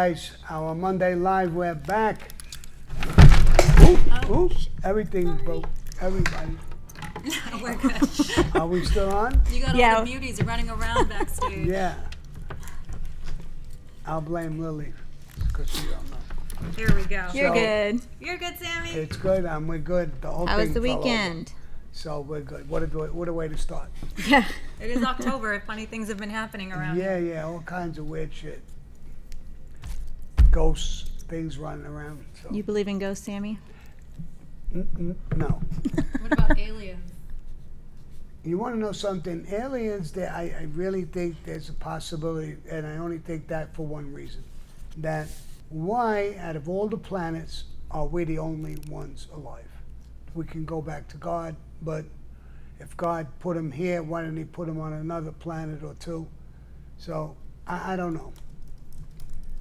guys, our Monday Live, we're back. Everything broke. Everybody. We're good. Are we still on? You got all the beauties running around backstage. Yeah. I'll blame Lily because she don't know. Here we go. You're good. You're good, Sammy. It's good. We're good. The whole How thing was the fell weekend? over. So we're good. What a way to start. Yeah. It is October. Funny things have been happening around here. Yeah, all kinds of weird shit. Ghosts, things running around. So. You believe in ghosts, Sammy? No. What about aliens? You want to know something? Aliens, I really think there's a possibility, and I only think that for one reason. That why, out of all the planets, are we the only ones alive? We can go back to God, but if God put him here, why didn't he put him on another planet or two? So, I don't know.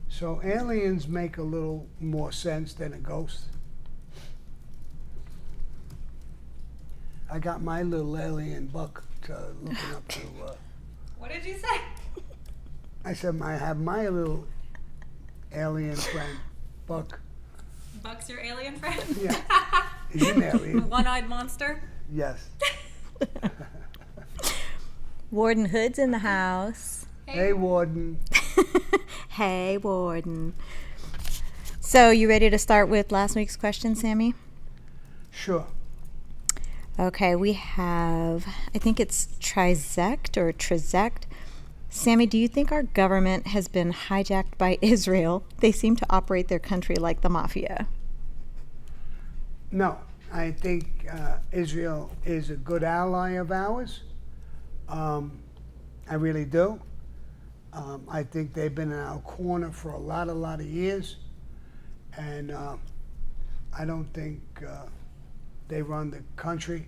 So aliens make a little more sense than a ghost. I got my little alien Buck looking up to. What did you say? I said I have my little alien friend, Buck. Buck's your alien friend? Yeah, he's an alien. One-eyed monster? Yes. Warden Hood's in the house. Hey, Warden. Hey, Warden. So, you ready to start with last week's question, Sammy? Sure. Okay, we have, I think it's Trizect or Trizect. Sammy, do you think our government has been hijacked by Israel? They seem to operate their country like the mafia. No, I think Israel is a good ally of ours. I really do. I think they've been in our corner for a lot of years. And I don't think they run the country.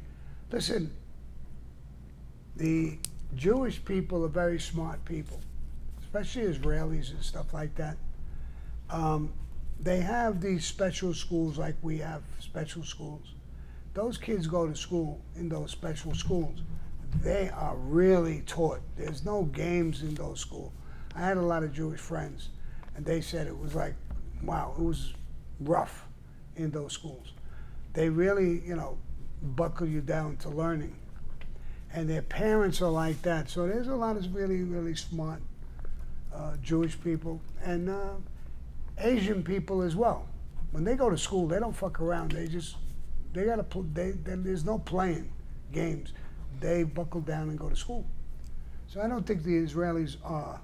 Listen, the Jewish people are very smart people, especially Israelis and stuff like that. They have these special schools like we have special schools. Those kids go to school in those special schools. They are really taught. There's no games in those schools. I had a lot of Jewish friends, and they said it was like, wow, it was rough in those schools. They really, buckle you down to learning. And their parents are like that. So there's a lot of really, really smart Jewish people and Asian people as well. When they go to school, they don't fuck around. There's no playing games. They buckle down and go to school. So I don't think the Israelis are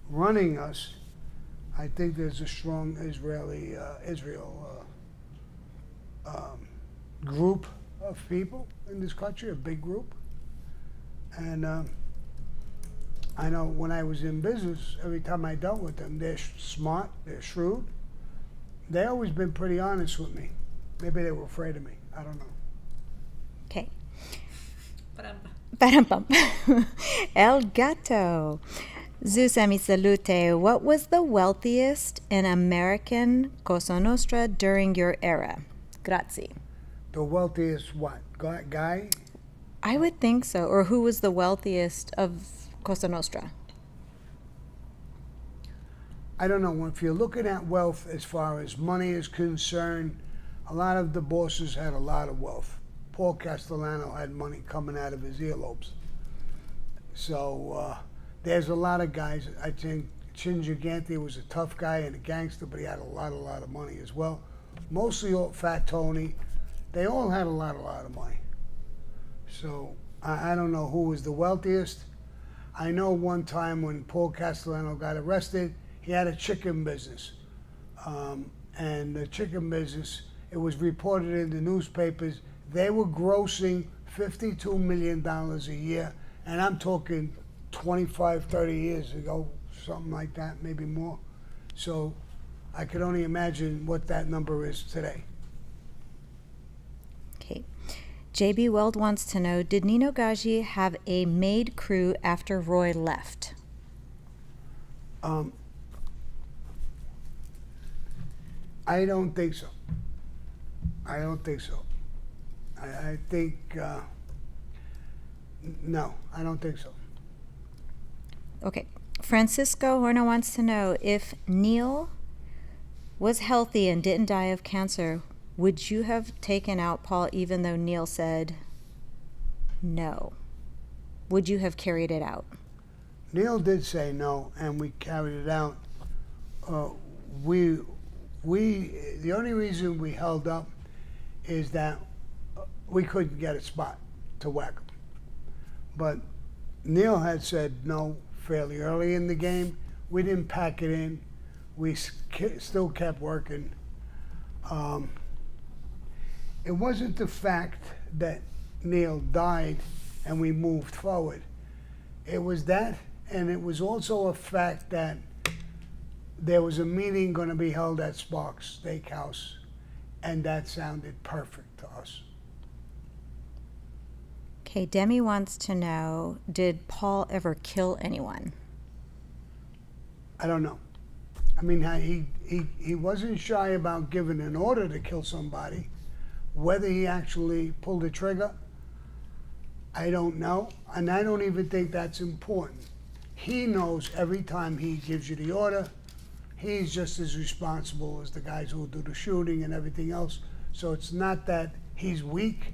running us. I think there's a strong Israel group of people in this country, a big group. And I know when I was in business, every time I dealt with them, they're smart, they're shrewd. They always been pretty honest with me. Maybe they were afraid of me. I don't know. Okay. Ba-dum. El Gato. Zusa mi salute. What was the wealthiest in American Cosa Nostra during your era? Grazie. The wealthiest what? Guy? I would think so. Or who was the wealthiest of Cosa Nostra? I don't know. If you're looking at wealth as far as money is concerned, a lot of the bosses had a lot of wealth. Paul Castellano had money coming out of his earlobes. So there's a lot of guys. I think Chin Gigante was a tough guy and a gangster, but he had a lot of money as well. Mostly all Fat Tony. They all had a lot of money. So I don't know who was the wealthiest. I know one time when Paul Castellano got arrested, he had a chicken business. And the chicken business, it was reported in the newspapers, they were grossing $52 million a year. And I'm talking 25, 30 years ago, something like that, maybe more. So I could only imagine what that number is today. Okay. JB Weld wants to know, did Nino Gaggi have a maid crew after Roy left? I don't think so. I think, no, I don't think so. Okay. Francisco Horner wants to know, if Neil was healthy and didn't die of cancer, would you have taken out Paul even though Neil said no? Would you have carried it out? Neil did say no, and we carried it out. The only reason we held up is that we couldn't get a spot to whack him. But Neil had said no fairly early in the game. We didn't pack it in. We still kept working. It wasn't the fact that Neil died and we moved forward. It was that, and it was also a fact that there was a meeting going to be held at Sparks Steakhouse, and that sounded perfect to us. Okay, Demi wants to know, did Paul ever kill anyone? I don't know. I mean, he wasn't shy about giving an order to kill somebody. Whether he actually pulled the trigger, I don't know, and I don't even think that's important. He knows every time he gives you the order, he's just as responsible as the guys who will do the shooting and everything else. So it's not that he's weak.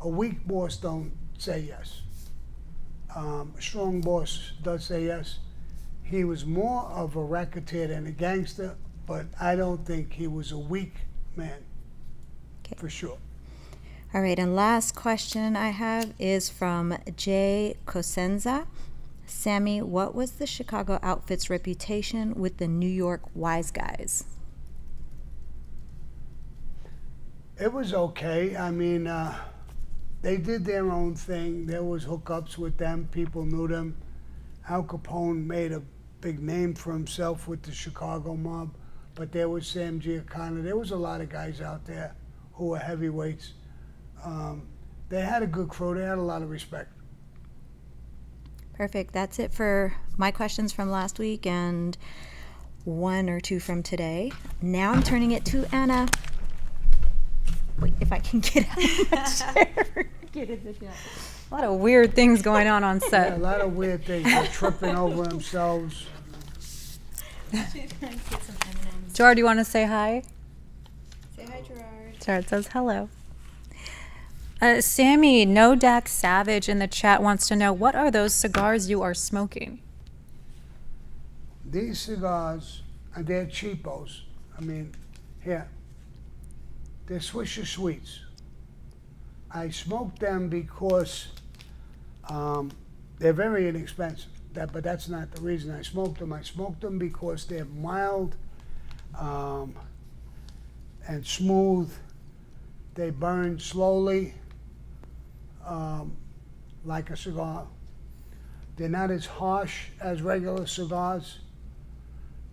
A weak boss don't say yes. A strong boss does say yes. He was more of a racketeer than a gangster, but I don't think he was a weak man, for sure. All right, and last question I have is from Jay Cosenza. Sammy, what was the Chicago outfit's reputation with the New York wise guys? It was okay. I mean, they did their own thing. There was hookups with them. People knew them. Al Capone made a big name for himself with the Chicago mob, but there was Sam Giancana. There was a lot of guys out there who were heavyweights. They had a good crew. They had a lot of respect. Perfect. That's it for my questions from last week and one or two from today. Now I'm turning it to Anna. Wait, if I can get out of my chair. Get in the chair. A lot of weird things going on set. Yeah, a lot of weird things. They're tripping over themselves. Gerard, you want to say hi? Say hi, Gerard. Gerard says hello. Sammy, No Dak Savage in the chat wants to know, what are those cigars you are smoking? These cigars, they're cheapos. I mean, here, they're Swisher Sweets. I smoke them because they're very inexpensive. But that's not the reason I smoked them. I smoked them because they're mild and smooth. They burn slowly, like a cigar. They're not as harsh as regular cigars.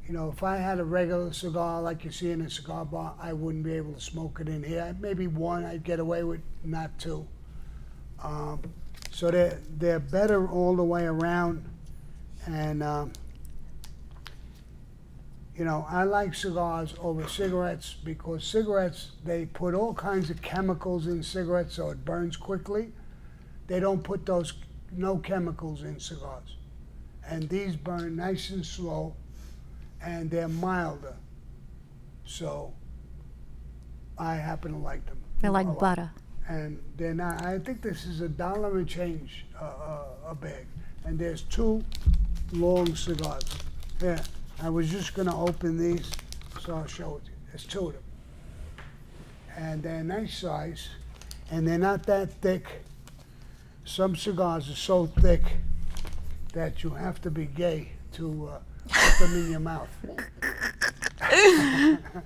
You know, if I had a regular cigar like you see in a cigar bar, I wouldn't be able to smoke it in here. Maybe one I'd get away with, not two. So they're better all the way around. And, you know, I like cigars over cigarettes because cigarettes, they put all kinds of chemicals in cigarettes so it burns quickly. They don't put no chemicals in cigars. And these burn nice and slow, and they're milder. So I happen to like them. They're like butter. And they're not, I think this is $1 and change a bag. And there's two long cigars. Here, I was just gonna open these, so I'll show it to you. There's two of them. And they're nice size, and they're not that thick. Some cigars are so thick that you have to be gay to put them in your mouth.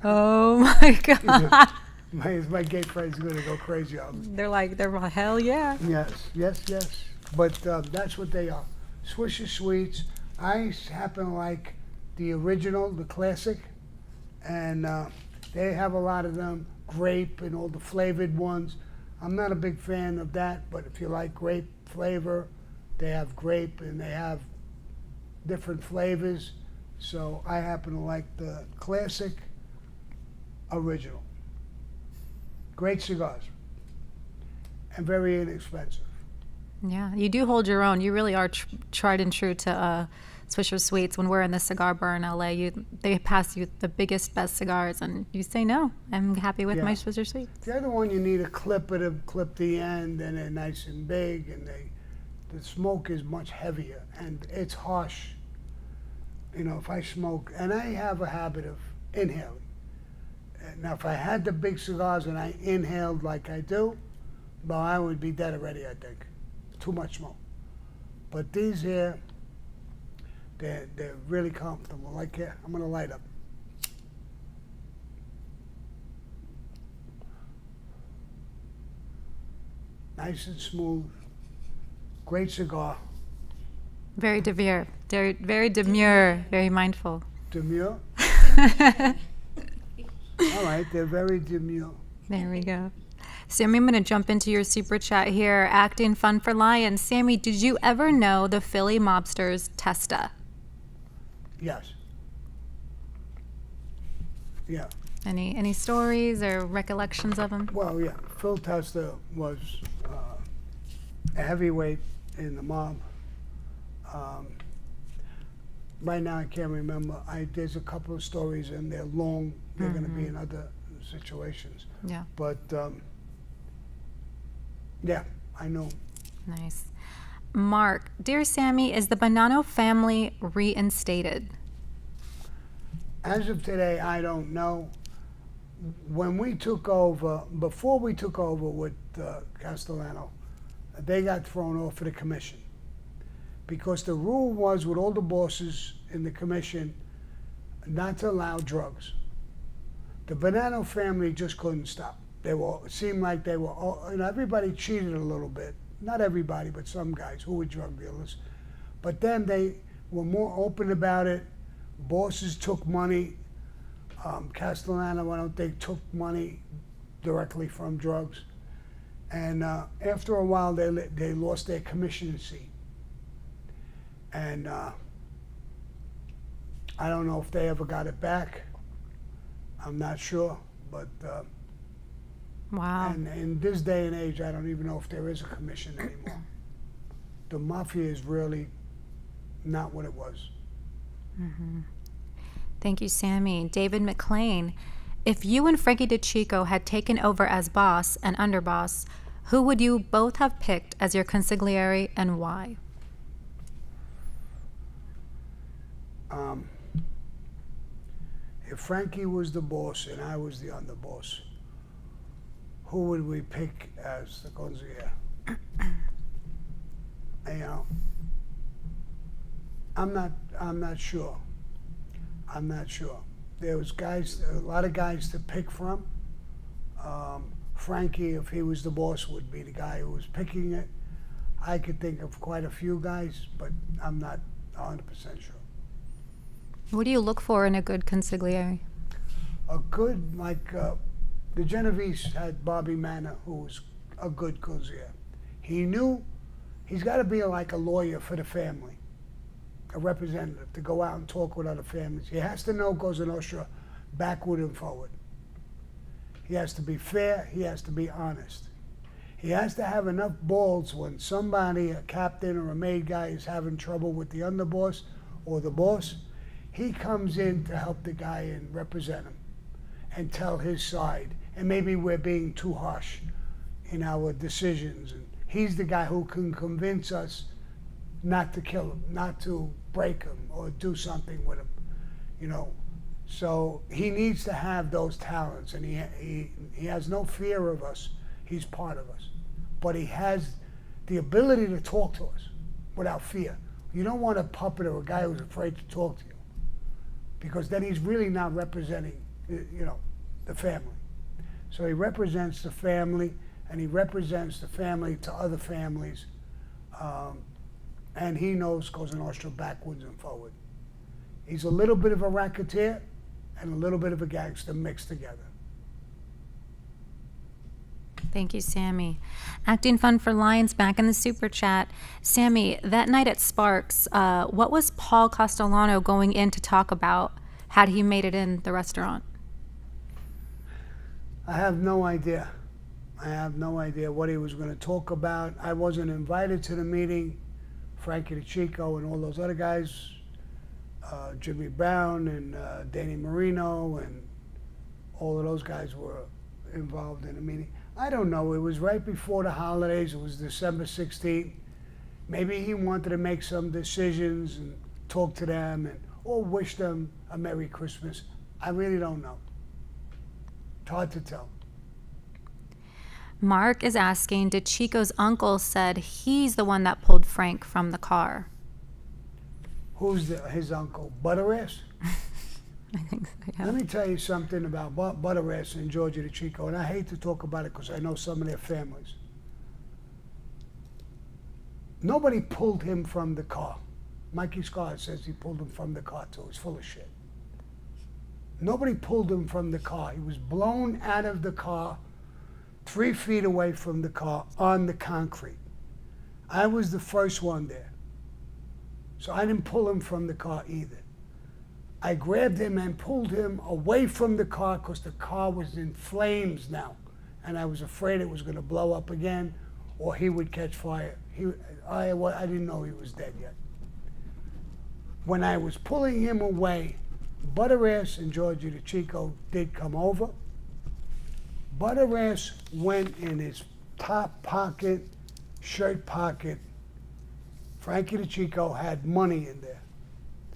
Oh my God. My gay friend's gonna go crazy on me. They're like, hell yeah. Yes. But that's what they are. Swisher Sweets. I happen to like the original, the classic, and they have a lot of them, grape and all the flavored ones. I'm not a big fan of that, but if you like grape flavor, they have grape and they have different flavors. So I happen to like the classic original. Great cigars and very inexpensive. Yeah, you do hold your own. You really are tried and true to Swisher Sweets, when we're in the cigar bar in LA, they pass you the biggest, best cigars, and you say no. I'm happy with my Yeah. Swisher Sweets. The other one, you need a clipper to clip the end, and they're nice and big, and the smoke is much heavier, and it's harsh. You know, if I smoke, and I have a habit of inhaling. Now, if I had the big cigars and I inhaled like I do, well, I would be dead already, I think. Too much smoke. But these here, they're really comfortable. Like here, I'm gonna light up. Nice and smooth. Great cigar. Very demure, very demure, very mindful. Demure. All right, they're very demure. There we go. Sammy, I'm going to jump into your super chat here. Acting Fun for Lions. Sammy, did you ever know the Philly Mobsters Testa? Yes. Yeah. Any stories or recollections of him? Well, yeah. Phil Testa was a heavyweight in the mob. Right now, I can't remember. There's a couple of stories, and they're long. They're going to be in other situations. Yeah. But yeah, I know. Nice. Mark, dear Sammy, is the Bonanno family reinstated? As of today, I don't know. When we took over, before we took over with Castellano, they got thrown off of the commission. Because the rule was with all the bosses in the commission not to allow drugs. The Bonanno family just couldn't stop. It seemed like they were, everybody cheated a little bit. Not everybody, but some guys who were drug dealers. But then they were more open about it. Bosses took money. Castellano, I don't think, took money directly from drugs. And after a while, they lost their commission seat. And I don't know if they ever got it back. I'm not sure, but Wow. and in this day and age, I don't even know if there is a commission anymore. The mafia is really not what it was. Thank you, Sammy. David McLean, if you and Frankie DeChico had taken over as boss and underboss, who would you both have picked as your consigliere and why? If Frankie was the boss and I was the underboss, who would we pick as the consigliere? You know, I'm not sure. I'm not sure. There was a lot of guys to pick from. Frankie, if he was the boss, would be the guy who was picking it. I could think of quite a few guys, but I'm not 100% sure. What do you look for in a good consigliere? A good, like, the Genovese had Bobby Manna, who was a good consigliere. He knew he's got to be like a lawyer for the family, a representative, to go out and talk with other families. He has to know Cosa Nostra backward and forward. He has to be fair. He has to be honest. He has to have enough balls when somebody, a captain or a maid guy, is having trouble with the underboss or the boss. He comes in to help the guy and represent him and tell his side. And maybe we're being too harsh in our decisions. And he's the guy who can convince us not to kill him, not to break him or do something with him, you know. So he needs to have those talents, and he has no fear of us. He's part of us. But he has the ability to talk to us without fear. You don't want a puppet or a guy who's afraid to talk to you, because then he's really not representing, you know, the family. So he represents the family, and he represents the family to other families, and he knows Cosa Nostra backwards and forward. He's a little bit of a racketeer and a little bit of a gangster mixed together. Thank you, Sammy. Acting Fun for Lions back in the super chat. Sammy, that night at Sparks, what was Paul Castellano going in to talk about had he made it in the restaurant? I have no idea. I have no idea what he was going to talk about. I wasn't invited to the meeting. Frankie DeChico and all those other guys Jimmy Brown and Danny Molino and all of those guys were involved in the meeting. I don't know. It was right before the holidays. It was December 16th. Maybe he wanted to make some decisions and talk to them or wish them a Merry Christmas. I really don't know. It's hard to tell. Mark is asking, did Chico's uncle said he's the one that pulled Frank from the car? Who's his uncle? Butterass? I think so, yeah. Let me tell you something about Butterass and Georgie the Chico, and I hate to talk about it because I know some of their families. Nobody pulled him from the car. Mikey Scar says he pulled him from the car too. He's full of shit. Nobody pulled him from the car. He was blown out of the car 3 feet away from the car on the concrete. I was the first one there. So I didn't pull him from the car either. I grabbed him and pulled him away from the car because the car was in flames now. And I was afraid it was going to blow up again or he would catch fire. I didn't know he was dead yet. When I was pulling him away, Butterass and Georgie the Chico did come over. Butterass went in his top pocket, shirt pocket. Frankie the Chico had money in there.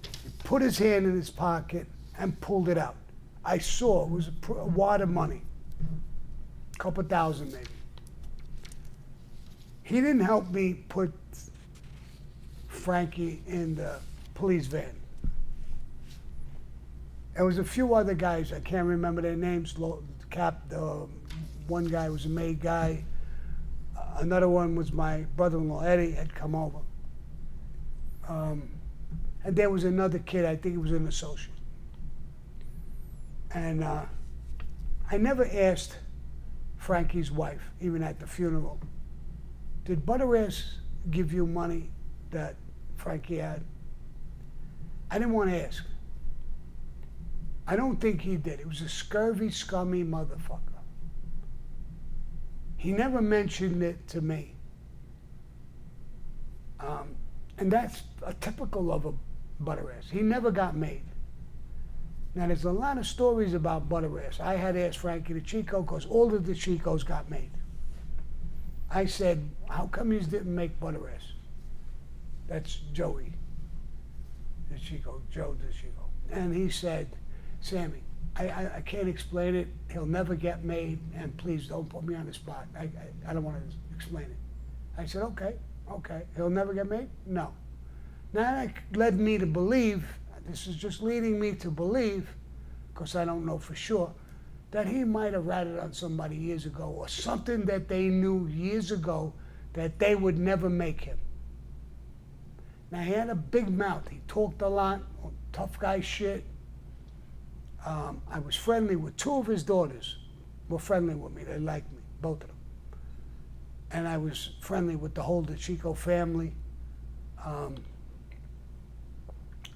He put his hand in his pocket and pulled it out. I saw it was a wad of money, a couple thousand maybe. He didn't help me put Frankie in the police van. There was a few other guys, I can't remember their names. One guy was a maid guy. Another one was my brother-in-law, Eddie, had come over. And there was another kid, I think he was an associate. And I never asked Frankie's wife, even at the funeral, did Butterass give you money that Frankie had? I didn't want to ask. I don't think he did. He was a scurvy, scummy motherfucker. He never mentioned it to me. And that's a typical of a Butterass. He never got made. Now, there's a lot of stories about Butterass. I had asked Frankie the Chico because all of the Chicos got made. I said, how come you didn't make Butterass? That's Joey the Chico, Joe the Chico. And he said, Sammy, I can't explain it. He'll never get made, and please don't put me on the spot. I don't want to explain it. I said, okay. He'll never get made? No. Now that led me to believe, this is just leading me to believe, because I don't know for sure, that he might have ratted on somebody years ago, or something that they knew years ago that they would never make him. Now, he had a big mouth. He talked a lot, tough guy shit. I was friendly with 2 of his daughters. Were friendly with me. They liked me, both of them. And I was friendly with the whole Chico family.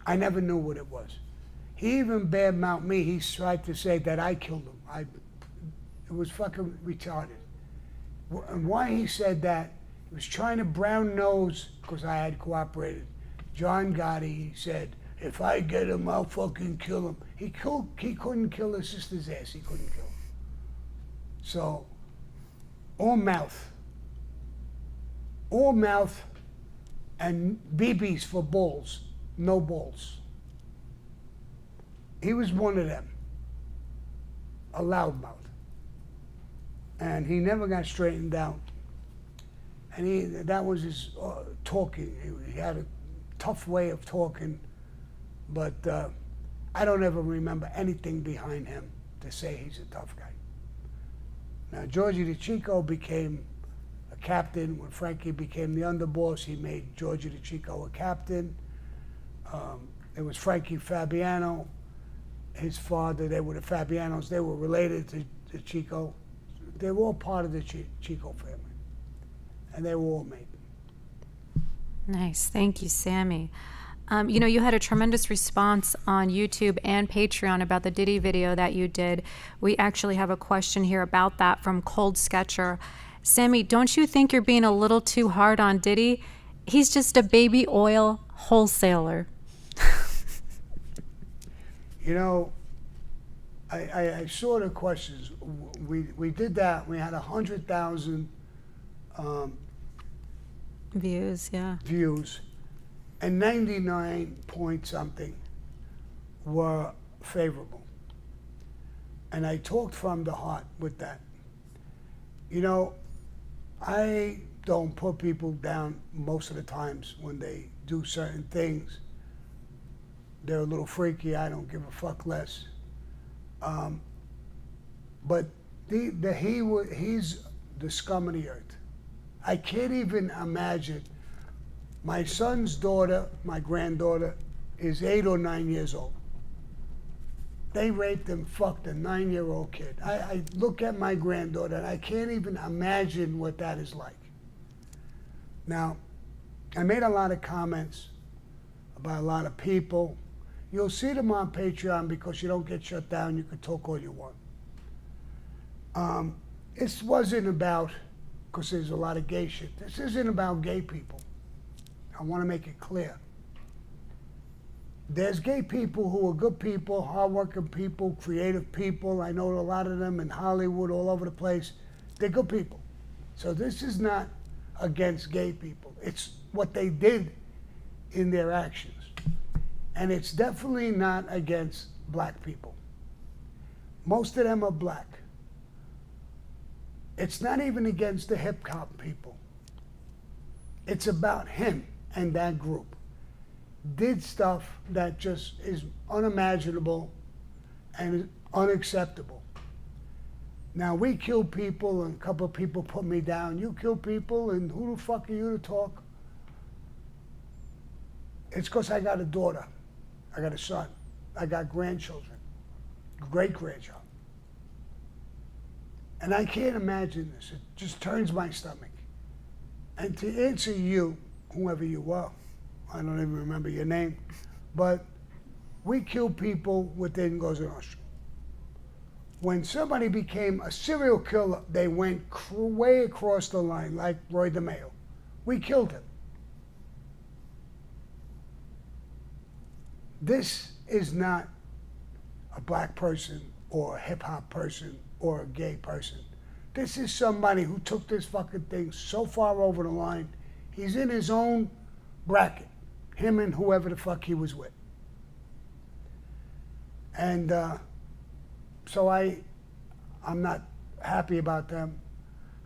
I never knew what it was. He even badmouthed me. He tried to say that I killed him. It was fucking retarded. And why he said that, he was trying to brown nose, because I had cooperated. John Gotti, he said, if I get him, I'll fucking kill him. He couldn't kill his sister's ass. He couldn't kill him. So, all mouth and BBs for balls, no balls. He was one of them, a loudmouth. And he never got straightened out. And that was his talking. He had a tough way of talking, but I don't ever remember anything behind him to say he's a tough guy. Now, Georgie the Chico became a captain. When Frankie became the underboss, he made Georgie the Chico a captain. There was Frankie Fabiano, his father. They were the Fabianos. They were related to Chico. They were all part of the Chico family. And they were all made. Nice. Thank you, Sammy. You had a tremendous response on YouTube and Patreon about the Diddy video that you did. We actually have a question here about that from Cold Sketcher. Sammy, don't you think you're being a little too hard on Diddy? He's just a baby oil wholesaler. You know, I saw the questions. We did that. We had 100,000 Views, yeah. views, and 99 point something were favorable. And I talked from the heart with that. You know, I don't put people down most of the times when they do certain things. They're a little freaky. I don't give a fuck less. But he's the scum of the earth. I can't even imagine. My son's daughter, my granddaughter, is 8 or 9 years old. They raped and fucked a 9-year-old kid. I look at my granddaughter and I can't even imagine what that is like. Now, I made a lot of comments about a lot of people. You'll see them on Patreon because you don't get shut down. You can talk all you want. This wasn't about, because there's a lot of gay shit. This isn't about gay people. I want to make it clear. There's gay people who are good people, hardworking people, creative people. I know a lot of them in Hollywood, all over the place. They're good people. So this is not against gay people. It's what they did in their actions. And it's definitely not against black people. Most of them are black. It's not even against the hip hop people. It's about him and that group. Did stuff that just is unimaginable and unacceptable. Now, we kill people, and a couple of people put me down. You kill people, and who the fuck are you to talk? It's because I got a daughter. I got a son. I got grandchildren, great-grandchild. And I can't imagine this. It just turns my stomach. And to answer you, whoever you are, I don't even remember your name, but we kill people within Cosa Nostra. When somebody became a serial killer, they went way across the line, like Roy DeMeo. We killed him. This is not a black person or a hip-hop person or a gay person. This is somebody who took this fucking thing so far over the line, he's in his own bracket, him and whoever the fuck he was with. And so I'm not happy about them.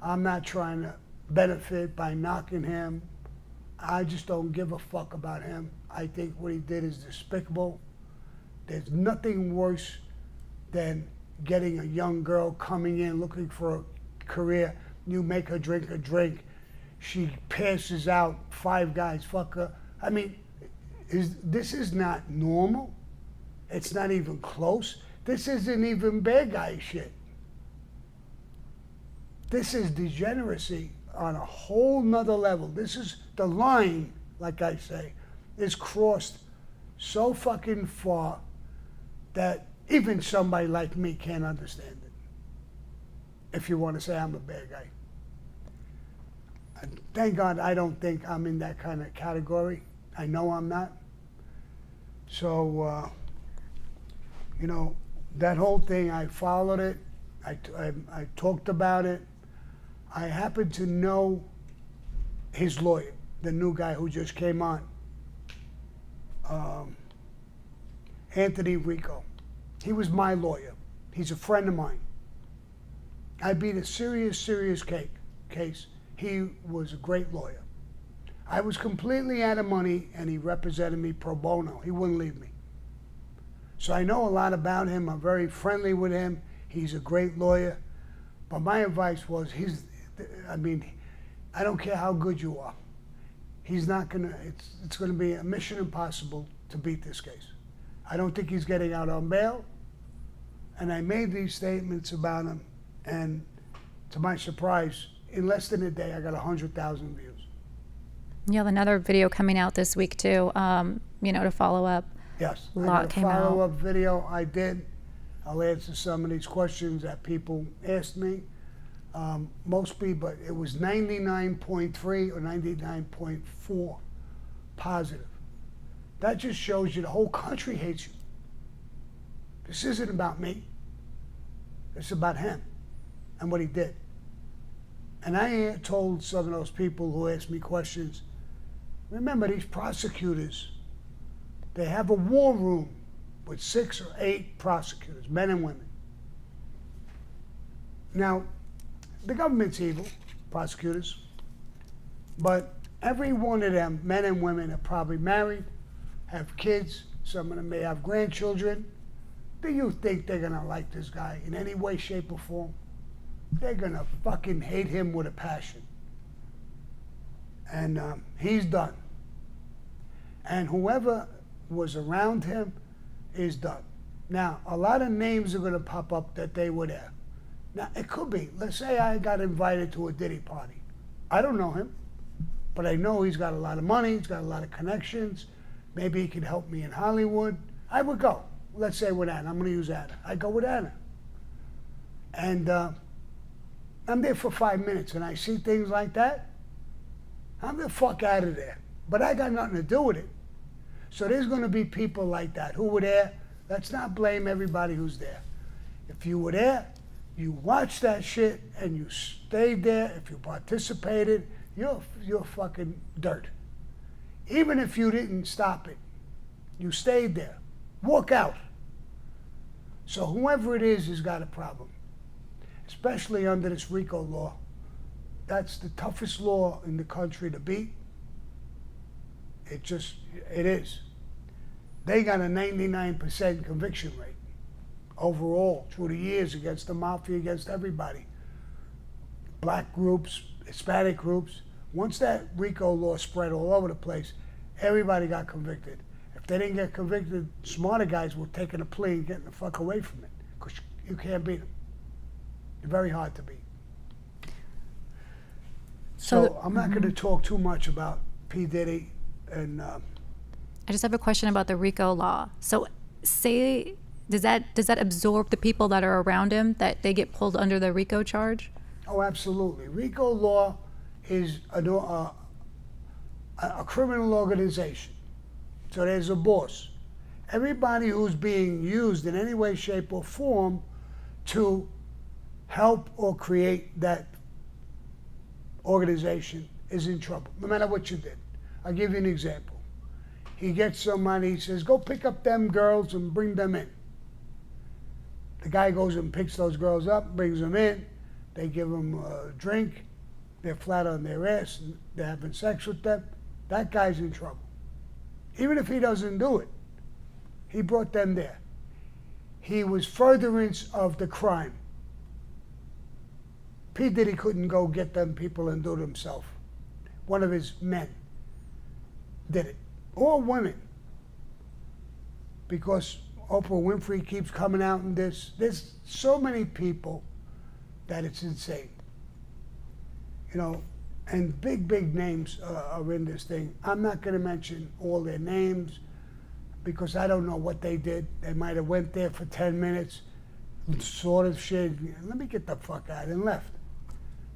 I'm not trying to benefit by knocking him. I just don't give a fuck about him. I think what he did is despicable. There's nothing worse than getting a young girl coming in looking for a career. You make her drink a drink. She passes out, 5 guys fuck her. I mean, this is not normal. It's not even close. This isn't even bad guy shit. This is degeneracy on a whole nother level. This is the line, like I say, is crossed so fucking far that even somebody like me can't understand it. If you want to say I'm a bad guy. And thank God I don't think I'm in that kind of category. I know I'm not. So, you know, that whole thing, I followed it. I talked about it. I happen to know his lawyer, the new guy who just came on, Anthony RICO. He was my lawyer. He's a friend of mine. I beat a serious case. He was a great lawyer. I was completely out of money, and he represented me pro bono. He wouldn't leave me. So I know a lot about him. I'm very friendly with him. He's a great lawyer. But my advice was, I don't care how good you are. He's not gonna, it's gonna be a mission impossible to beat this case. I don't think he's getting out on bail. And I made these statements about him, and to my surprise, in less than a day, I got 100,000 views. You have another video coming out this week too, to follow up. Yes, A I lot got a came out. follow-up video I did. I'll answer some of these questions that people asked me. Mostly, but it was 99.3 or 99.4 positive. That just shows you the whole country hates you. This isn't about me. It's about him and what he did. And I told some of those people who asked me questions, remember these prosecutors, they have a war room with 6 or 8 prosecutors, men and women. Now, the government's evil, prosecutors, but every one of them, men and women, are probably married, have kids, some of them may have grandchildren. Do you think they're gonna like this guy in any way, shape, or form? They're gonna fucking hate him with a passion. And he's done. And whoever was around him is done. Now, a lot of names are gonna pop up that they were there. Now, it could be, let's say I got invited to a Diddy party. I don't know him, but I know he's got a lot of money, he's got a lot of connections. Maybe he could help me in Hollywood. I would go. Let's say with Anna. I'm going to use Anna. I go with Anna. And I'm there for 5 minutes, and I see things like that. I'm the fuck out of there. But I got nothing to do with it. So there's going to be people like that who were there. Let's not blame everybody who's there. If you were there, you watched that shit, and you stayed there. If you participated, you're fucking dirt. Even if you didn't stop it, you stayed there. Walk out. So whoever it is has got a problem, especially under this RICO law. That's the toughest law in the country to beat. It is. They got a 99% conviction rate overall through the years against the mafia, against everybody. Black groups, Hispanic groups. Once that RICO law spread all over the place, everybody got convicted. If they didn't get convicted, smarter guys were taking a plea and getting the fuck away from it, because you can't beat them. You're very hard to beat. So I'm not going to talk too much about P. Diddy. And I just have a question about the RICO law. So say, does that absorb the people that are around him, that they get pulled under the RICO charge? oh, absolutely. RICO law is a criminal organization. So there's a boss. Everybody who's being used in any way, shape, or form to help or create that organization is in trouble, no matter what you did. I'll give you an example. He gets some money, he says, go pick up them girls and bring them in. The guy goes and picks those girls up, brings them in, they give them a drink, they're flat on their ass, and they're having sex with them. That guy's in trouble. Even if he doesn't do it, he brought them there. He was furtherance of the crime. P. Diddy couldn't go get them people and do it himself. One of his men did it. Or women. Because Oprah Winfrey keeps coming out in this. There's so many people that it's insane. You know, and big names are in this thing. I'm not going to mention all their names because I don't know what they did. They might have went there for 10 minutes, sort of shit. Let me get the fuck out and left.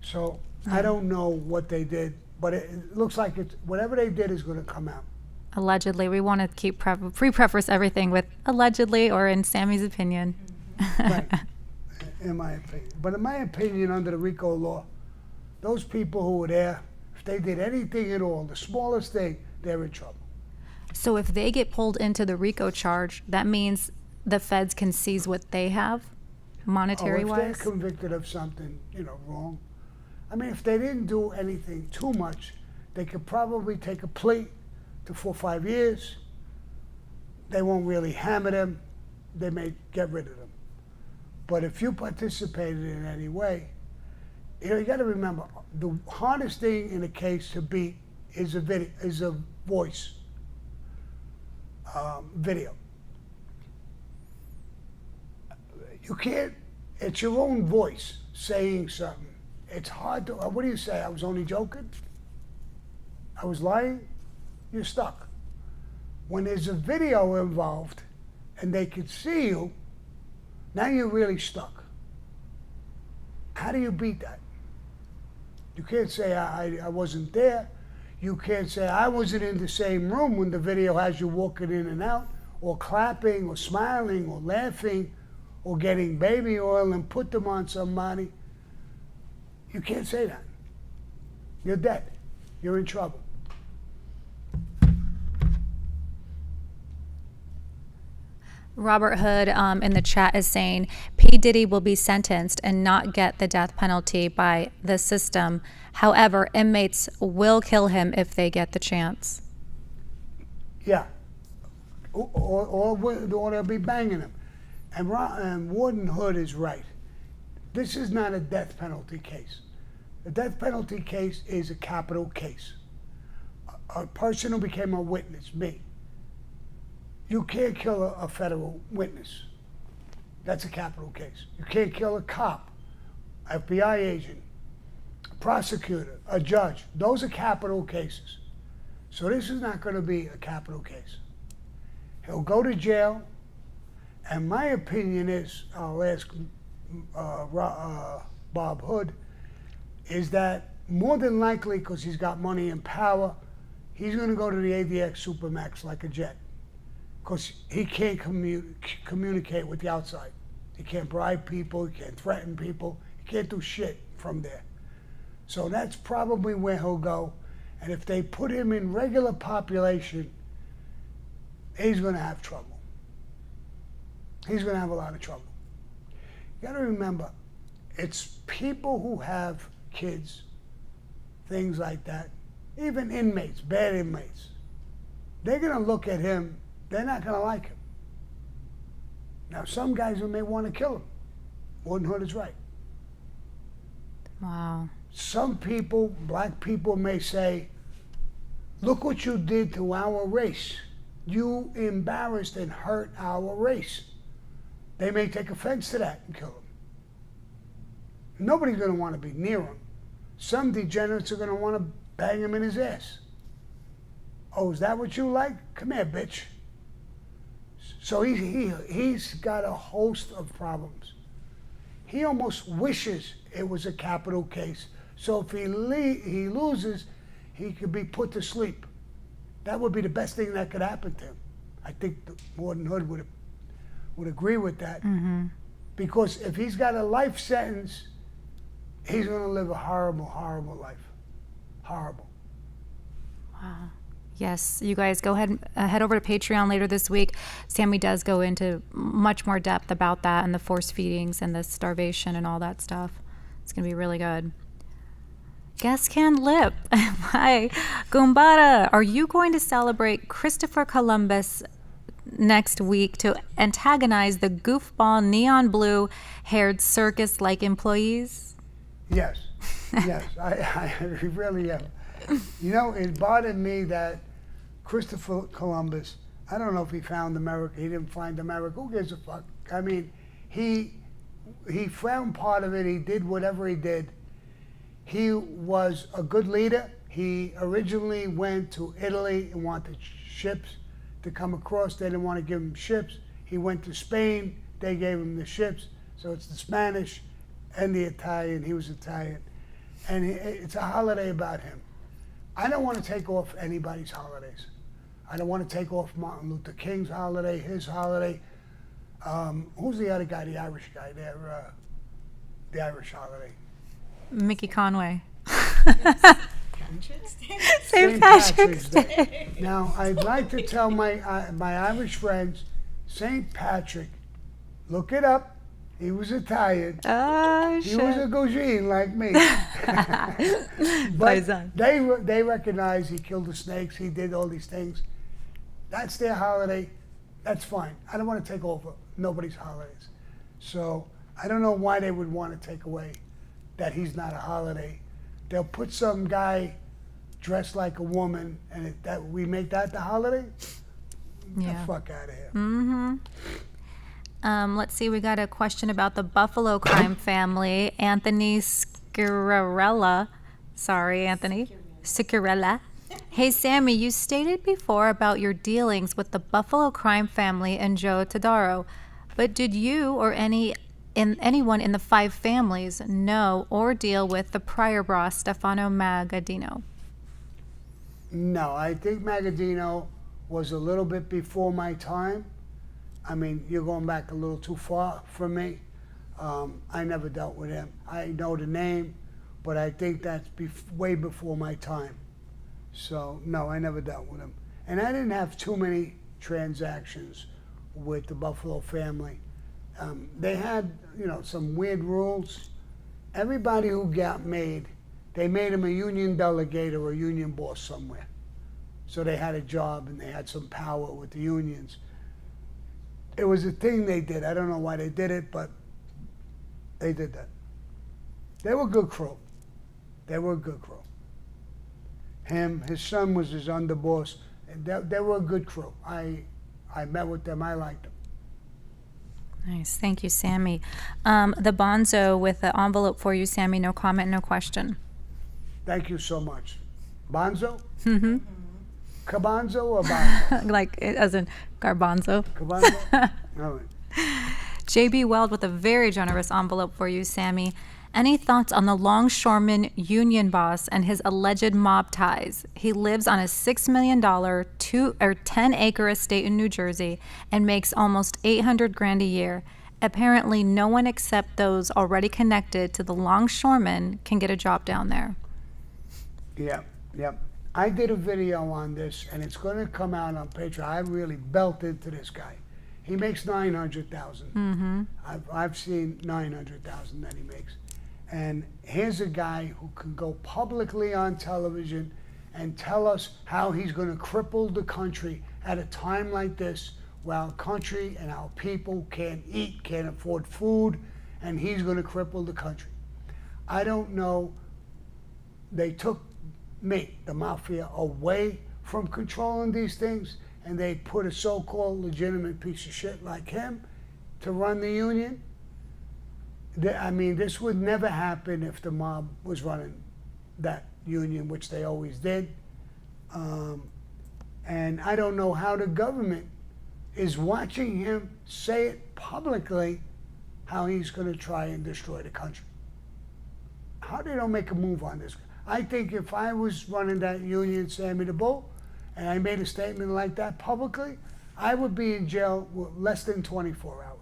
So I don't know what they did, but it looks like it's whatever they did is going to come out. Allegedly. We want to keep pre-preface everything with allegedly or in Sammy's opinion. Right. In my opinion. But in my opinion, under the RICO law, those people who were there, if they did anything at all, the smallest thing, they're in trouble. So if they get pulled into the RICO charge, that means the feds can seize what they have, monetary If wise? they're convicted of something, wrong. I mean, if they didn't do anything too much, they could probably take a plea to 4 or 5 years. They won't really hammer them. They may get rid of them. But if you participated in any way, you got to remember, the hardest thing in a case to beat is a voice video. You can't, it's your own voice saying something. It's hard to, what do you say? I was only joking? I was lying? You're stuck. When there's a video involved and they can see you, now you're really stuck. How do you beat that? You can't say I wasn't there. You can't say I wasn't in the same room when the video has you walking in and out, or clapping or smiling or laughing or getting baby oil and put them on somebody, you can't say that. You're dead. You're in trouble. Robert Hood in the chat is saying P. Diddy will be sentenced and not get the death penalty by the system. However, inmates will kill him if they get the chance. Yeah. Or they'll be banging him. And Warden Hood is right. This is not a death penalty case. A death penalty case is a capital case. A person who became a witness, me. You can't kill a federal witness. That's a capital case. You can't kill a cop, FBI agent, a prosecutor, a judge. Those are capital cases. So this is not going to be a capital case. He'll go to jail, and my opinion is, I'll ask Bob Hood, is that more than likely, because he's got money and power, he's going to go to the ADX Supermax like a jet. Because he can't communicate with the outside. He can't bribe people, he can't threaten people, he can't do shit from there. So that's probably where he'll go. And if they put him in regular population, he's going to have trouble. He's going to have a lot of trouble. You got to remember, it's people who have kids, things like that, even inmates, bad inmates. They're going to look at him. They're not going to like him. Now, some guys who may want to kill him. Warden Hood is right. Wow. Some people, black people, may say, look what you did to our race. You embarrassed and hurt our race. They may take offense to that and kill him. Nobody's going to want to be near him. Some degenerates are going to want to bang him in his ass. Oh, is that what you like? Come here, bitch. So he's got a host of problems. He almost wishes it was a capital case. So if he loses, he could be put to sleep. That would be the best thing that could happen to him. I think the Warden Hood would agree with that. Mm-hmm. Because if he's got a life sentence, he's going to live a horrible, horrible life. Horrible. Wow. Yes, you guys go ahead and head over to Patreon later this week. Sammy does go into much more depth about that and the force feedings and the starvation and all that stuff. It's going to be really good. Guest Can Lip. Hi. Gumbada, are you going to celebrate Christopher Columbus next week to antagonize the goofball neon blue haired circus-like employees? Yes. Yes, I really am. You know, it bothered me that Christopher Columbus, I don't know if he found America. He didn't find America. Who gives a fuck? I mean, he found part of it. He did whatever he did. He was a good leader. He originally went to Italy and wanted ships to come across. They didn't want to give him ships. He went to Spain. They gave him the ships. So it's the Spanish and the Italian. He was Italian. And it's a holiday about him. I don't want to take off anybody's holidays. I don't want to take off Martin Luther King's holiday, his holiday. Who's the other guy, the Irish guy there? The Irish holiday. Mickey Conway. St. Patrick's Day. Now, I'd like to tell my Irish friends, St. Patrick, look it up. He was Italian. Oh, He was a Gauguin like me. But they recognize he killed the snakes. He did all these things. That's their holiday. That's fine. I don't want to take over nobody's holidays. So I don't know why they would want to take away that he's not a holiday. They'll put some guy dressed like a woman, and that we make that the holiday. Yeah. Get the fuck out of here. Mm-hmm. Let's see, we got a question about the Buffalo crime family. Anthony Scarella. Sorry, Anthony. Scarella. Hey, Sammy, you stated before about your dealings with the Buffalo crime family and Joe Todaro, but did you or anyone in the five families know or deal with the prior boss, Stefano Magaddino? No, I think Magaddino was a little bit before my time. I mean, you're going back a little too far for me. I never dealt with him. I know the name, but I think that's way before my time. So, no, I never dealt with him. And I didn't have too many transactions with the Buffalo family. They had, some weird rules. Everybody who got made, they made him a union delegate or a union boss somewhere. So they had a job and they had some power with the unions. It was a thing they did. I don't know why they did it, but they did that. They were a good crew. They were a good crew. His son was his underboss. And they were a good crew. I met with them. I liked them. Nice. Thank you, Sammy. The Bonzo with the envelope for you, Sammy. No comment, no question. Thank you so much. Bonzo? Mm-hmm. Cabanzo or Bonzo? Like, as in garbanzo. Cabanzo? All right. JB Weld with a very generous envelope for you, Sammy. Any thoughts on the Longshoreman union boss and his alleged mob ties? He lives on a $6 million, 10-acre estate in New Jersey and makes almost $800,000 a year. Apparently, no one except those already connected to the Longshoreman can get a job down there. Yep. I did a video on this, and it's going to come out on Patreon. I really belt into this guy. He makes $900,000. Mm-hmm. I've seen $900,000 that he makes. And here's a guy who can go publicly on television and tell us how he's going to cripple the country at a time like this, where our country and our people can't eat, can't afford food, and he's going to cripple the country. I don't know. They took me, the mafia, away from controlling these things, and they put a so-called legitimate piece of shit like him to run the union. I mean, this would never happen if the mob was running that union, which they always did. And I don't know how the government is watching him say it publicly, how he's going to try and destroy the country. How they don't make a move on this? I think if I was running that union, Sammy the Bull, and I made a statement like that publicly, I would be in jail with less than 24 hours.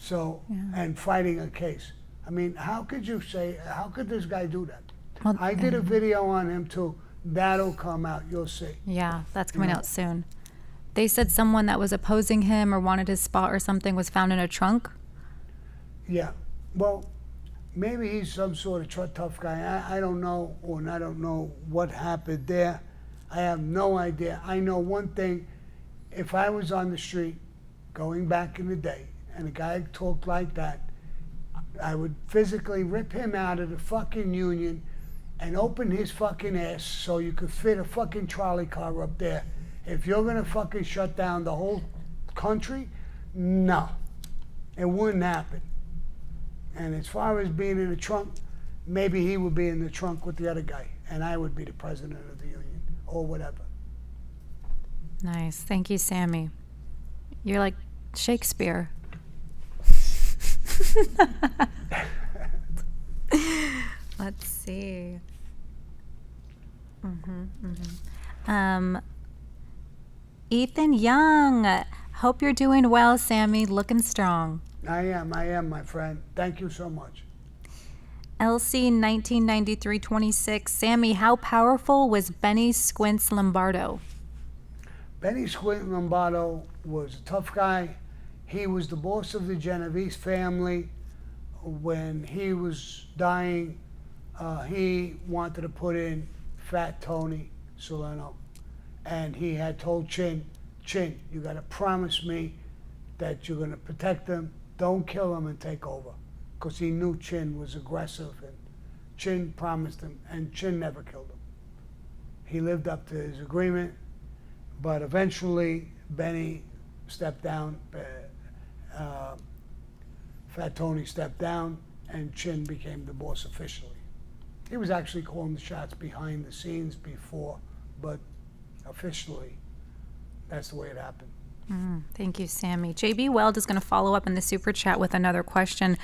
So, and fighting a case. I mean, how could this guy do that? Well, I did a video on him too. That'll come out, you'll see. Yeah, that's coming out soon. They said someone that was opposing him or wanted his spot or something was found in a trunk. Yeah, well, maybe he's some sort of tough guy. I don't know, or I don't know what happened there. I have no idea. I know one thing. If I was on the street going back in the day and a guy talked like that, I would physically rip him out of the fucking union and open his fucking ass so you could fit a fucking trolley car up there. If you're gonna fucking shut down the whole country, no, it wouldn't happen. And as far as being in the trunk, maybe he would be in the trunk with the other guy, and I would be the president of the union, or whatever. Nice. Thank you, Sammy. You're like Shakespeare. Let's see. Ethan Young. Hope you're doing well, Sammy. Looking strong. I am, my friend. Thank you so much. LC 1993-26. Sammy, how powerful was Benny Squints Lombardo? Benny Squint Lombardo was a tough guy. He was the boss of the Genovese family. When he was dying, he wanted to put in Fat Tony Salerno. And he had told Chin, you got to promise me that you're going to protect him, don't kill him and take over. Because he knew Chin was aggressive, and Chin promised him, and Chin never killed him. He lived up to his agreement, but eventually Benny stepped down, Fat Tony stepped down, and Chin became the boss officially. He was actually calling the shots behind the scenes before, but officially, that's the way it happened. Thank you, Sammy. JB Weld is going to follow up in the super chat with another question.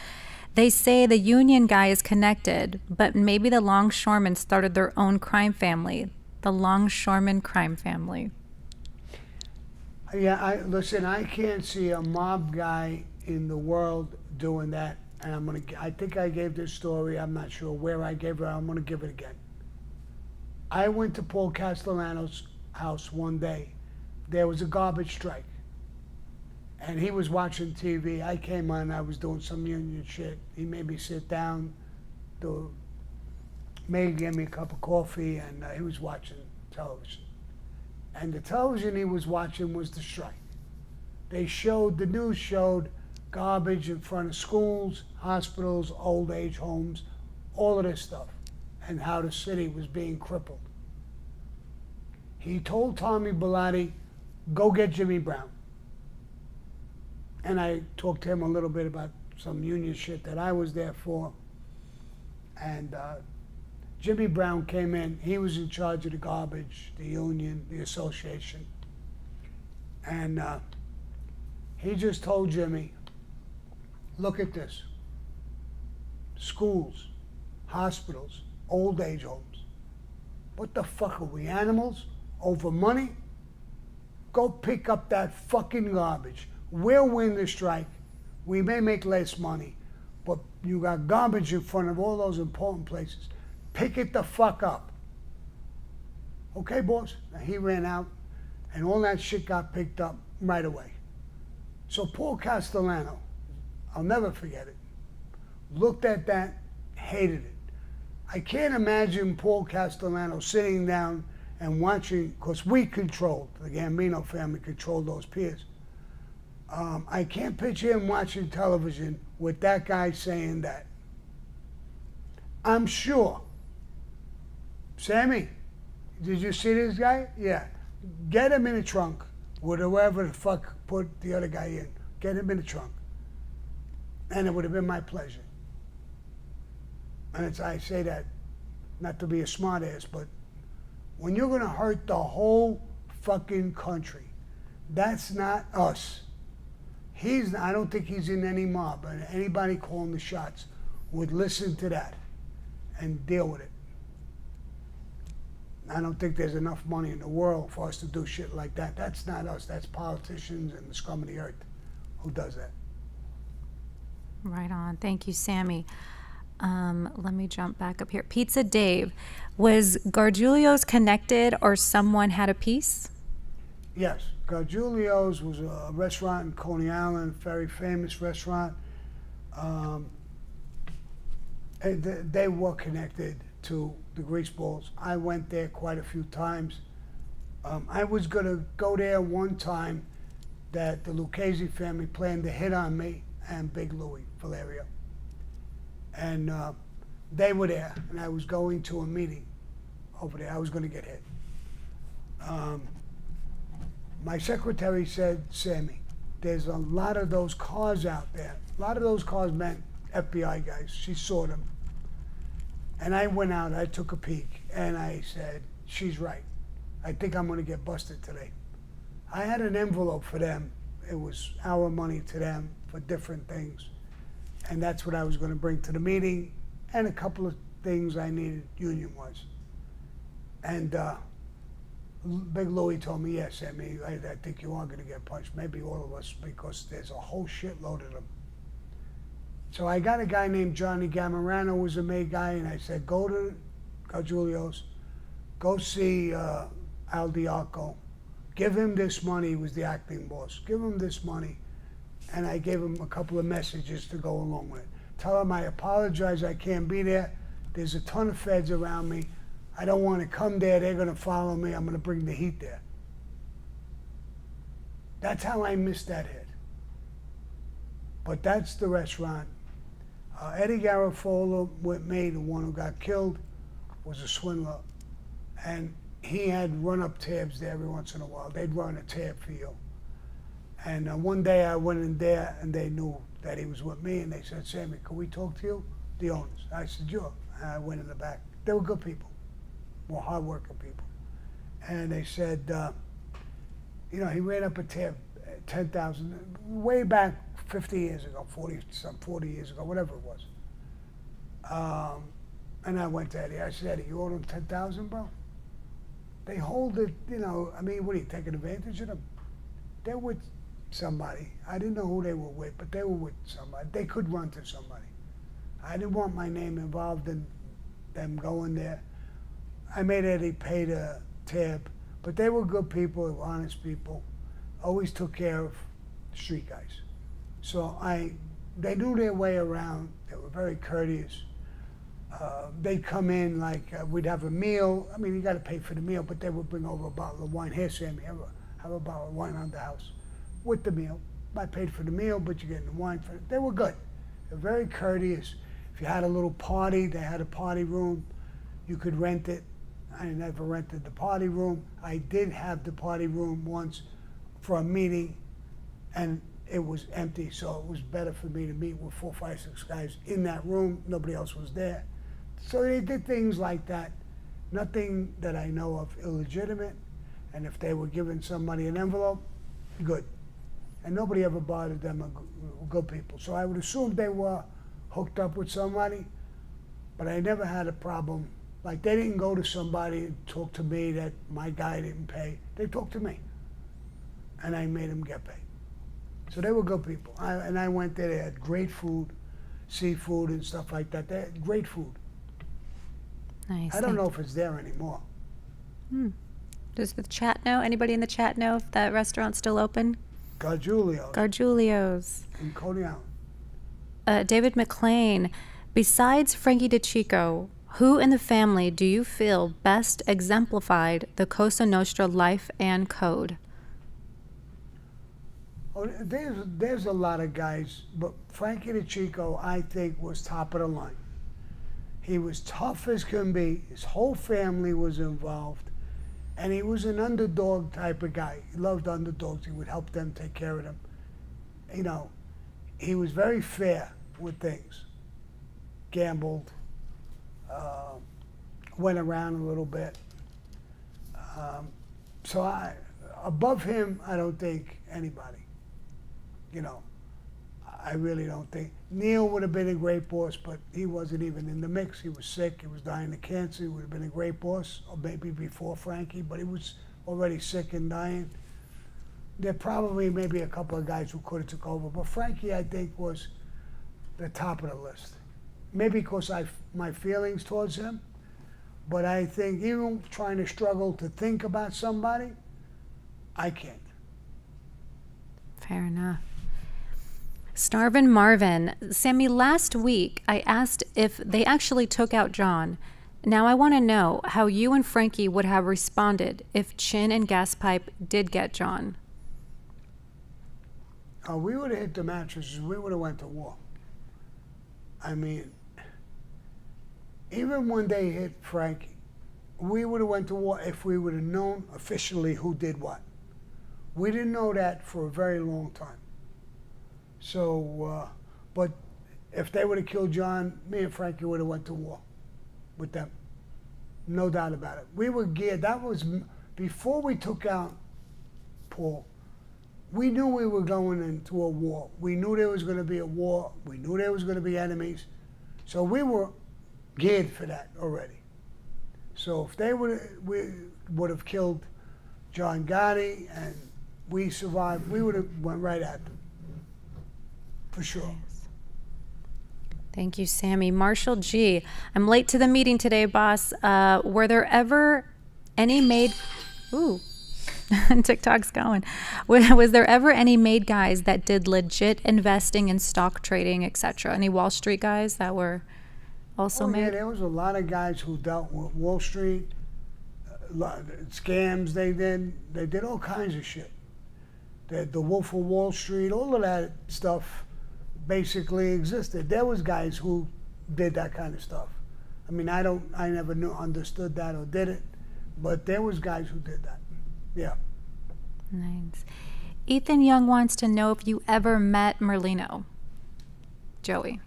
They say the union guy is connected, but maybe the Longshoremen started their own crime family, the Longshoreman crime family. Yeah, listen, I can't see a mob guy in the world doing that. And I think I gave this story. I'm not sure where I gave it. I'm gonna give it again. I went to Paul Castellano's house one day. There was a garbage strike. And he was watching TV. I came on, I was doing some union shit. He made me sit down, May gave me a cup of coffee, and he was watching television. And the television he was watching was the strike. The news showed garbage in front of schools, hospitals, old age homes, all of this stuff, and how the city was being crippled. He told Tommy Bellotti, go get Jimmy Brown. And I talked to him a little bit about some union shit that I was there for. And Jimmy Brown came in. He was in charge of the garbage, the union, the association. And he just told Jimmy, look at this. Schools, hospitals, old age homes. What the fuck are we, animals? Over money? Go pick up that fucking garbage. We'll win the strike. We may make less money, but you got garbage in front of all those important places. Pick it the fuck up. Okay, boss? Now he ran out, and all that shit got picked up right away. So Paul Castellano, I'll never forget it, looked at that, hated it. I can't imagine Paul Castellano sitting down and watching, because we controlled, the Gambino family controlled those piers. I can't picture him watching television with that guy saying that. I'm sure. Sammy, did you see this guy? Yeah. Get him in the trunk with whoever the fuck put the other guy in. Get him in the trunk. And it would have been my pleasure. And I say that not to be a smart ass, but when you're going to hurt the whole fucking country, that's not us. I don't think he's in any mob, and anybody calling the shots would listen to that and deal with it. I don't think there's enough money in the world for us to do shit like that. That's not us. That's politicians and the scum of the earth who does that. Right on. Thank you, Sammy. Let me jump back up here. Pizza Dave, was Julios connected or someone had a piece? Yes, Julios was a restaurant in Coney Island, very famous restaurant. And they were connected to the Greaseballs. I went there quite a few times. I was gonna go there one time that the Lucchese family planned to hit on me and Big Louie Valerio. And they were there, and I was going to a meeting over there. I was gonna get hit. My secretary said, Sammy, there's a lot of those cars out there. A lot of those cars meant FBI guys. She saw them. And I went out, I took a peek, and I said, she's right. I think I'm gonna get busted today. I had an envelope for them. It was our money to them for different things. And that's what I was gonna bring to the meeting, and a couple of things I needed union-wise. And Big Louie told me, yes, Sammy, I think you are gonna get punched, maybe all of us, because there's a whole shitload of them. So I got a guy named Johnny Gamarano, was a May guy, and I said, go to Julios, go see Al Diaco, give him this money. He was the acting boss. Give him this money. And I gave him a couple of messages to go along with it. Tell him I apologize, I can't be there. There's a ton of feds around me. I don't want to come there. They're going to follow me. I'm going to bring the heat there. That's how I missed that hit. But that's the restaurant. Eddie Garofalo with me, the one who got killed, was a swindler. And he had run-up tabs there every once in a while. They'd run a tab for you. And one day I went in there, and they knew that he was with me, and they said, Sammy, can we talk to you? The owners. I said, sure. And I went in the back. They were good people, more hard-working people. And they said, he ran up a tab, 10,000, way back 50 years ago, 40 years ago, whatever it was. And I went to Eddie. I said, Eddie, you owed them 10,000, bro? They hold it, what are you, taking advantage of them? They're with somebody. I didn't know who they were with, but they were with somebody. They could run to somebody. I didn't want my name involved in them going there. I made Eddie pay the tab, but they were good people, they were honest people. Always took care of street guys. So they knew their way around. They were very courteous. They'd come in like we'd have a meal. I mean, you got to pay for the meal, but they would bring over a bottle of wine. Here, Sammy, have a bottle of wine on the house with the meal. I paid for the meal, but you're getting the wine for it. They were good. They're very courteous. If you had a little party, they had a party room. You could rent it. I never rented the party room. I did have the party room once for a meeting, and it was empty, so it was better for me to meet with 4, 5, 6 guys in that room. Nobody else was there. So they did things like that. Nothing that I know of illegitimate. And if they were giving somebody an envelope, good. And nobody ever bothered them, good people. So I would assume they were hooked up with somebody, but I never had a problem. Like, they didn't go to somebody and talk to me that my guy didn't pay. They talked to me, and I made them get paid. So they were good people. I went there, they had great food, seafood and stuff like that. They had great food. Nice. I don't know if it's there anymore. Does the chat know? Anybody in the chat know if that restaurant's still open? Julios Julios. in Coney Island. David McLean, besides Frankie DeChico, who in the family do you feel best exemplified the Cosa Nostra life and code? Oh, there's a lot of guys, but Frankie DeChico, I think, was top of the line. He was tough as can be. His whole family was involved, and he was an underdog type of guy. He loved underdogs. He would help them, take care of them. You know, he was very fair with things. Gambled, went around a little bit. So above him, I don't think anybody. You know, I really don't think. Neil would have been a great boss, but he wasn't even in the mix. He was sick. He was dying of cancer. He would have been a great boss, or maybe before Frankie, but he was already sick and dying. There probably maybe a couple of guys who could have took over, but Frankie, I think, was the top of the list. Maybe because my feelings towards him, but I think even trying to struggle to think about somebody, I can't. Fair enough. Starvin' Marvin, Sammy, last week I asked if they actually took out John. Now I want to know how you and Frankie would have responded if Chin and Gaspipe did get John. We would have hit the mattresses. We would have went to war. I mean, even when they hit Frankie, we would have went to war if we would have known officially who did what. We didn't know that for a very long time. So, but if they would have killed John, me and Frankie would have went to war with them. No doubt about it. We were geared. That was before we took out Paul. We knew we were going into a war. We knew there was going to be a war. We knew there was going to be enemies. So we were geared for that already. So if we would have killed John Gotti and we survived, we would have went right at them. For sure. Thank you, Sammy. Marshall G. I'm late to the meeting today, boss. Were there ever any made... Ooh. TikTok's going. Was there ever any made guys that did legit investing in stock trading, etc.? Any Wall Street guys that were also made? Yeah, there was a lot of guys who dealt with Wall Street, scams they did. They did all kinds of shit. The Wolf of Wall Street, all of that stuff basically existed. There was guys who did that kind of stuff. I mean, I never understood that or did it, but there was guys who did that. Yeah. Nice. Ethan Young wants to know if you ever met Molino. Joey.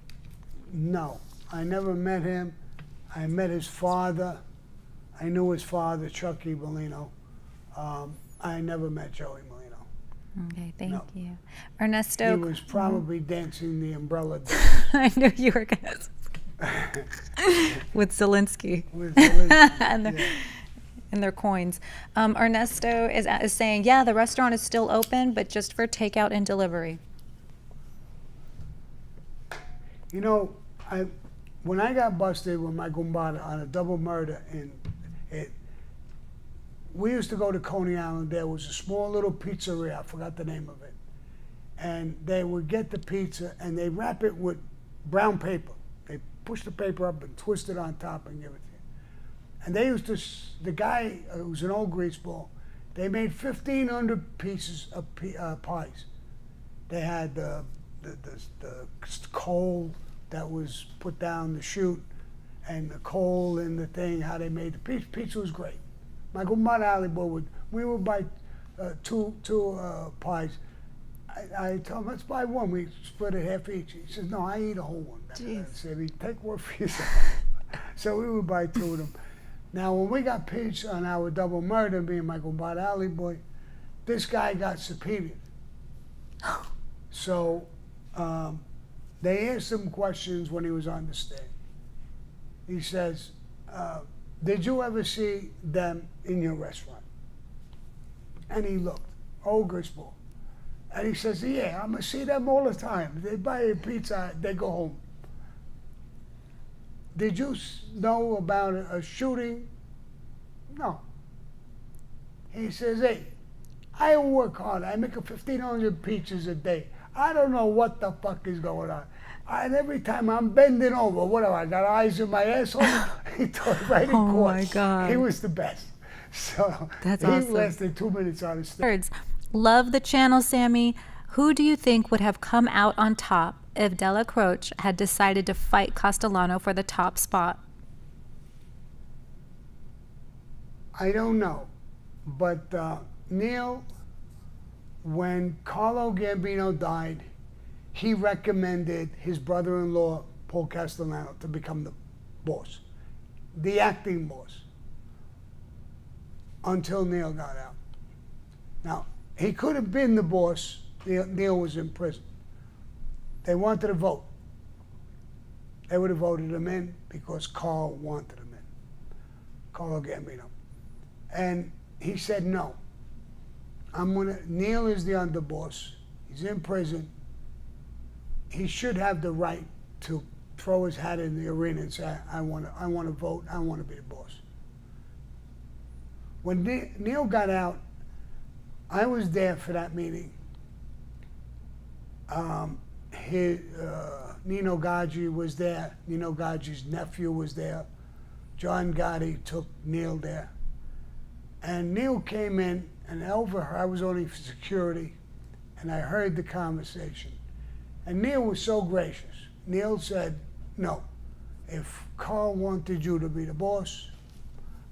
No, I never met him. I met his father. I knew his father, Chucky Molino. I never met Joey Molino. Okay, thank No. you. Ernesto. He was probably dancing the umbrella dance. I knew you were going to. With Zelensky. With Zelensky, and, yeah. in their coins. Ernesto is saying, yeah, the restaurant is still open, but just for takeout and delivery. You know, when I got busted with my gumbada on a double murder, we used to go to Coney Island. There was a small little pizzeria. I forgot the name of it. And they would get the pizza and they wrap it with brown paper. They push the paper up and twist it on top and give it to you. And they used to, the guy who was an old greaseball, they made 1,500 pieces of pies. They had the coal that was put down the chute and the coal in the thing, how they made the pizza. Pizza was great. My gumbada alley boy we would buy two pies. I told him, let's buy one. We split it half each. He says, no, I eat a whole one. I said, take one for yourself. So we would buy two of them. Now, when we got pinched on our double murder, me and my gumbada alley boy, this guy got subpoenaed. So they asked him questions when he was on the stand. He says, did you ever see them in your restaurant? And he looked, old greaseball. And he says, yeah, I'm going to see them all the time. They buy a pizza, they go home. Did you know about a shooting? No. He says, hey, I work hard. I make 1,500 pizzas a day. I don't know what the fuck is going on. And every time I'm bending over, what have I got eyes in my asshole? He told me right in court. Oh my God. He was the best. So That's he awesome. lasted 2 minutes on the stage. Love the channel, Sammy. Who do you think would have come out on top if Della Croce had decided to fight Castellano for the top spot? I don't know. But Neil, when Carlo Gambino died, he recommended his brother-in-law, Paul Castellano, to become the boss, the acting boss, until Neil got out. Now, he could have been the boss. Neil was in prison. They wanted a vote. They would have voted him in because Carl wanted him in, Carlo Gambino. And he said, no. Neil is the underboss. He's in prison. He should have the right to throw his hat in the arena and say, I want to vote, I want to be the boss. When Neil got out, I was there for that meeting. Nino Gaggi was there. Nino Gaggi's nephew was there. John Gotti took Neil there. And Neil came in, and I was only for security, and I heard the conversation. And Neil was so gracious. Neil said, no, if Carl wanted you to be the boss,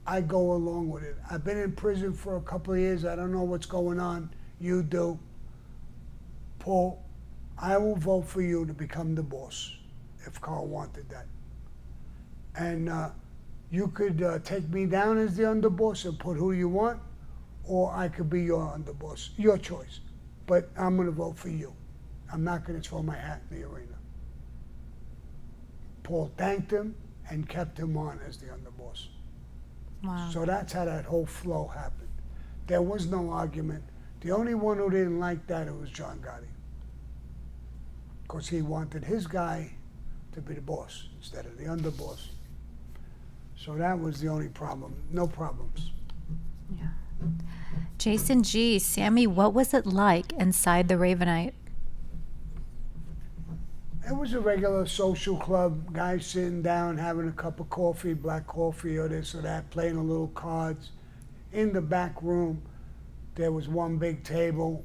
I go along with it. I've been in prison for a couple of years. I don't know what's going on. You do. Paul, I will vote for you to become the boss if Carl wanted that. And you could take me down as the underboss and put who you want, or I could be your underboss, your choice. But I'm going to vote for you. I'm not going to throw my hat in the arena. Paul thanked him and kept him on as the underboss. Wow. So that's how that whole flow happened. There was no argument. The only one who didn't like that, it was John Gotti. Because he wanted his guy to be the boss instead of the underboss. So that was the only problem. No problems. Yeah. Jason G. Sammy, what was it like inside the Ravenite? It was a regular social club, guys sitting down, having a cup of coffee, black coffee or this or that, playing a little cards. In the back room, there was one big table.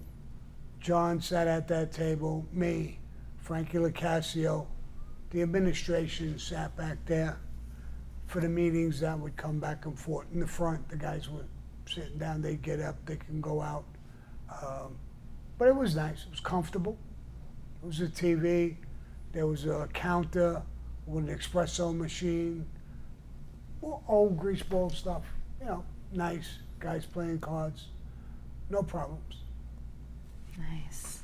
John sat at that table, me, Frankie LaCasio. The administration sat back there for the meetings that would come back and forth. In the front, the guys were sitting down, they'd get up, they can go out. But it was nice, it was comfortable. It was a TV. There was a counter with an espresso machine, old greaseball stuff, nice. Guys playing cards, no problems. Nice.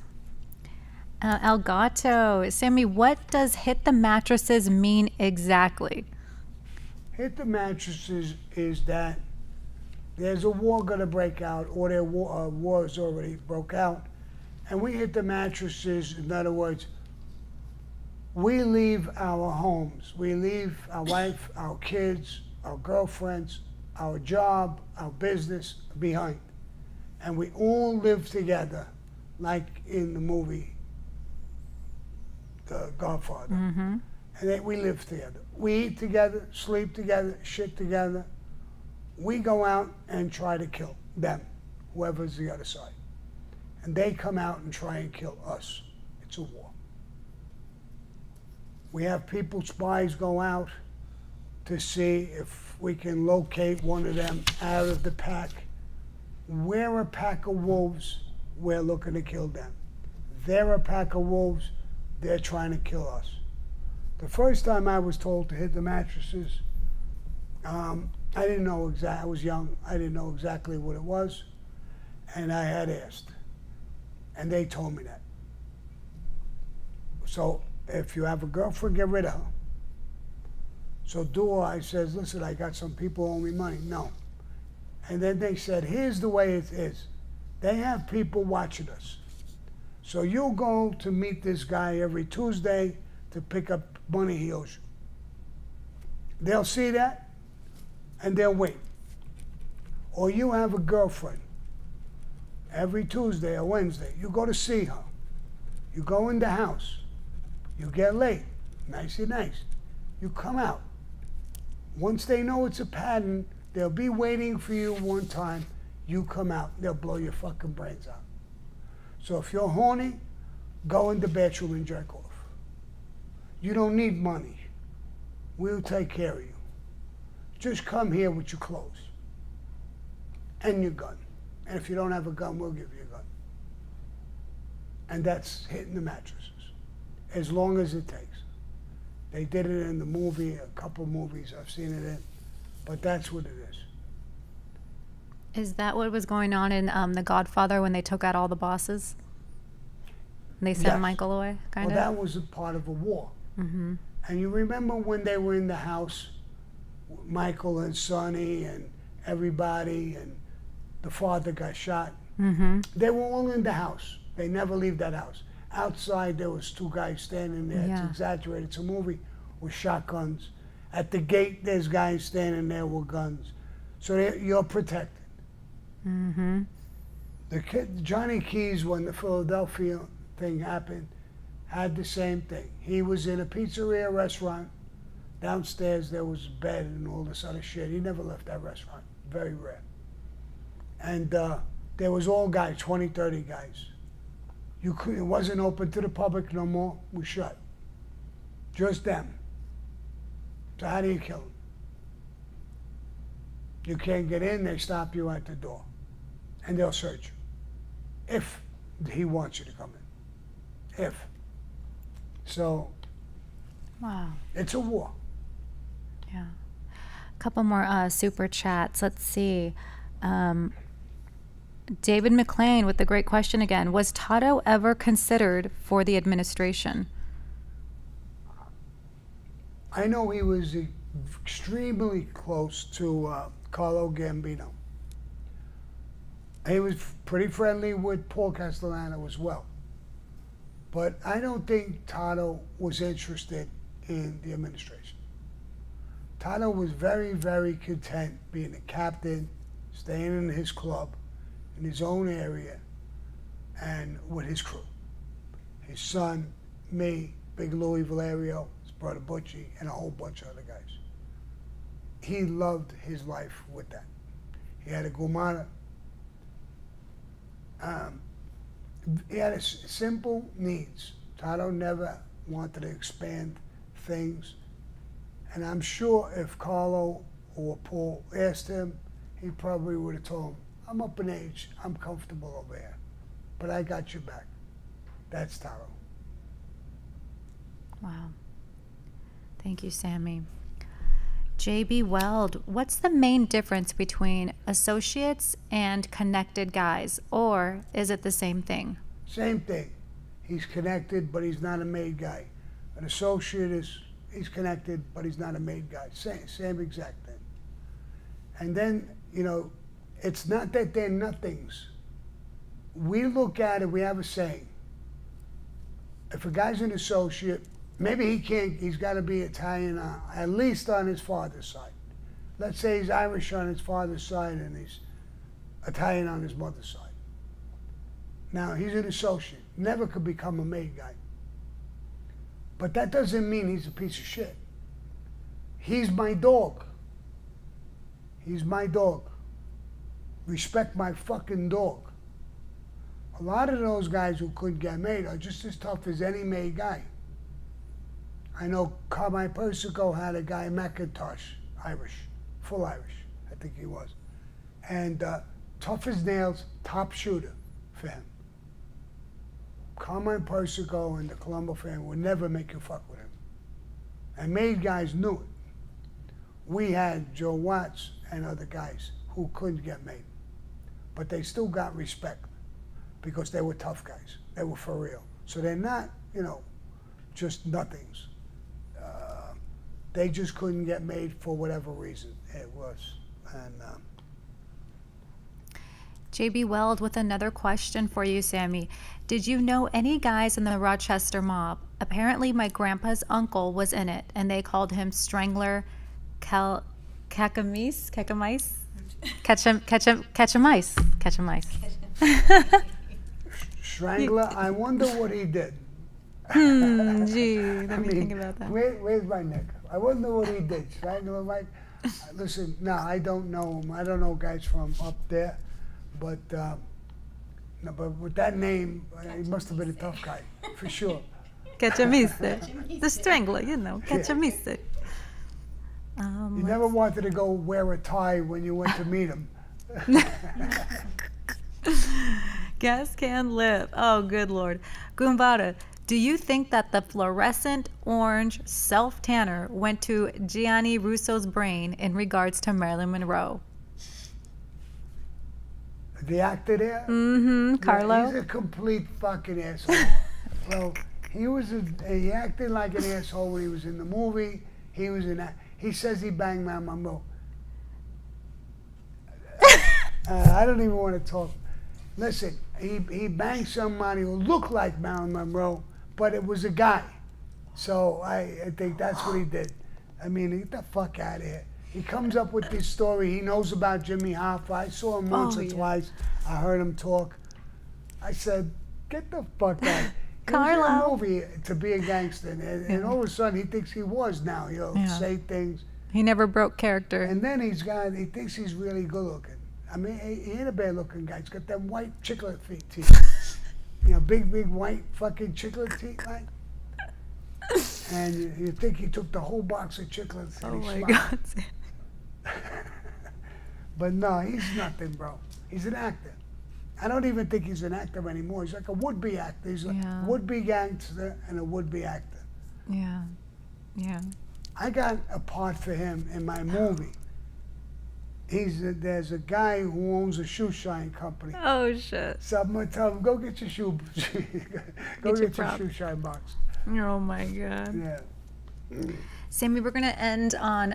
Elgato, Sammy, what does hit the mattresses mean exactly? Hit the mattresses is that there's a war going to break out, or there wars already broke out, and we hit the mattresses. In other words, we leave our homes, we leave our wife, our kids, our girlfriends, our job, our business behind, and we all live together, like in the movie The Godfather. Mm-hmm. And then we live together. We eat together, sleep together, shit together. We go out and try to kill them, whoever's the other side. And they come out and try and kill us. It's a war. We have people, spies, go out to see if we can locate one of them out of the pack. We're a pack of wolves, we're looking to kill them. They're a pack of wolves, they're trying to kill us. The first time I was told to hit the mattresses, I didn't know exactly, I was young, I didn't know exactly what it was, and I had asked, and they told me that. So if you have a girlfriend, get rid of her. So I says, listen, I got some people owe me money. No. And then they said, here's the way it is. They have people watching us. So you'll go to meet this guy every Tuesday to pick up money he owes you. They'll see that, and they'll wait. Or you have a girlfriend. Every Tuesday or Wednesday, you go to see her. You go in the house. You get late. Nicey nice. You come out. Once they know it's a pattern, they'll be waiting for you one time. You come out. They'll blow your fucking brains out. So if you're horny, go in the bedroom and jerk off. You don't need money. We'll take care of you. Just come here with your clothes and your gun. And if you don't have a gun, we'll give you a gun. And that's hitting the mattresses, as long as it takes. They did it in the movie, a couple movies I've seen it in, but that's what it is. Is that what was going on in The Godfather when they took out all the bosses? And they sent Yes. Michael away, kind Well, of? that was a part of a war. Mm-hmm. And you remember when they were in the house, Michael and Sonny and everybody, and the father got shot? Mm-hmm. They were all in the house. They never leave that house. Outside, there was two guys standing there. Yeah. It's exaggerated. It's a movie with shotguns. At the gate, there's guys standing there with guns. So you're protected. Mm-hmm. The kid, Johnny Keys, when the Philadelphia thing happened, had the same thing. He was in a pizzeria restaurant. Downstairs, there was a bed and all this other shit. He never left that restaurant. Very rare. And there was all guys, 20, 30 guys. It wasn't open to the public no more. We shut. Just them. So how do you kill them? You can't get in, they stop you at the door. And they'll search you. If he wants you to come in. If. So, Wow. it's a war. Yeah. A couple more super chats. Let's see. David McLean with the great question again. Was Tato ever considered for the administration? I know he was extremely close to Carlo Gambino. He was pretty friendly with Paul Castellano as well. But I don't think Tato was interested in the administration. Tato was very, very content being a captain, staying in his club, in his own area, and with his crew. His son, me, Big Louis Valerio, his brother Butchie, and a whole bunch of other guys. He loved his life with that. He had a Gumara. He had simple needs. Tato never wanted to expand things. And I'm sure if Carlo or Paul asked him, he probably would have told him, I'm up in age, I'm comfortable over here, but I got your back. That's Tato. Wow. Thank you, Sammy. JB Weld, what's the main difference between associates and connected guys, or is it the same thing? Same thing. He's connected, but he's not a made guy. An associate he's connected, but he's not a made guy. Same exact thing. And then, It's not that they're nothings. We look at it, we have a saying. If a guy's an associate, maybe he's got to be Italian, at least on his father's side. Let's say he's Irish on his father's side and he's Italian on his mother's side. Now, he's an associate, never could become a made guy. But that doesn't mean he's a piece of shit. He's my dog. He's my dog. Respect my fucking dog. A lot of those guys who couldn't get made are just as tough as any made guy. I know Carmine Persico had a guy, McIntosh, Irish, full Irish, I think he was. And tough as nails, top shooter for him. Carmine Persico and the Colombo family would never make you fuck with him. And made guys knew it. We had Joe Watts and other guys who couldn't get made. But they still got respect because they were tough guys. They were for real. So they're not, just nothings. They just couldn't get made for whatever reason it was. And JB Weld with another question for you, Sammy. Did you know any guys in the Rochester mob? Apparently my grandpa's uncle was in it, and they called him Strangler Catch-a-mice? Strangler, I wonder what he did. Gee, let me think about that. Where's my neck? I wonder what he did. Strangler, Mike. Listen, no, I don't know him. I don't know guys from up there, but no, but with that name, he must have been a tough guy for sure. Catch-a-mice. The Strangler, Catch-a-mice. You never wanted to go wear a tie when you went to meet him. Gas can lip. Oh, good Lord. Gumbada, do you think that the fluorescent orange self-tanner went to Gianni Russo's brain in regards to Marilyn Monroe? The actor there? Mm-hmm. Carlo? Yeah, he's a complete fucking asshole. Well, he acted like an asshole when he was in the movie. He says he banged Marilyn Monroe. I don't even want to talk. Listen, he banged somebody who looked like Marilyn Monroe, but it was a guy. So I think that's what he did. I mean, get the fuck out of here. He comes up with this story. He knows about Jimmy Hoffa. I saw him once or twice. I heard him talk. I said, get the fuck out. He was in a movie to be a gangster, and all of a sudden he thinks he was now. Say things. He never broke character. And then he thinks he's really good looking. I mean, he ain't a bad looking guy. He's got them white chiclet teeth. Big white fucking chiclet teeth, like. And you think he took the whole box of chiclets and he smiled. God. But no, he's nothing, bro. He's an actor. I don't even think he's an actor anymore. He's like a would-be actor. He's a would-be gangster and a would-be actor. Yeah. I got a part for him in my movie. There's a guy who owns a shoe shine company. Oh, shit. So I'm going to tell him, go get your shoe. Go get your shoe shine box. Oh, my God. Yeah. Sammy, we're going to end on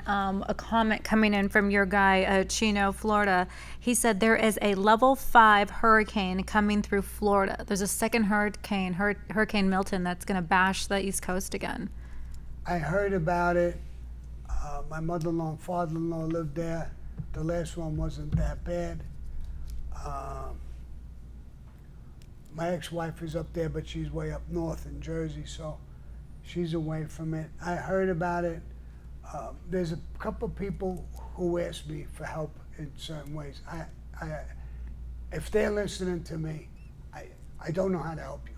a comment coming in from your guy, Chino, Florida. He said there is a level 5 hurricane coming through Florida. There's a second hurricane, Hurricane Milton, that's going to bash the East Coast again. I heard about it. My mother-in-law and father-in-law lived there. The last one wasn't that bad. My ex-wife is up there, but she's way up north in Jersey, so she's away from it. I heard about it. There's a couple of people who asked me for help in certain ways. If they're listening to me, I don't know how to help you.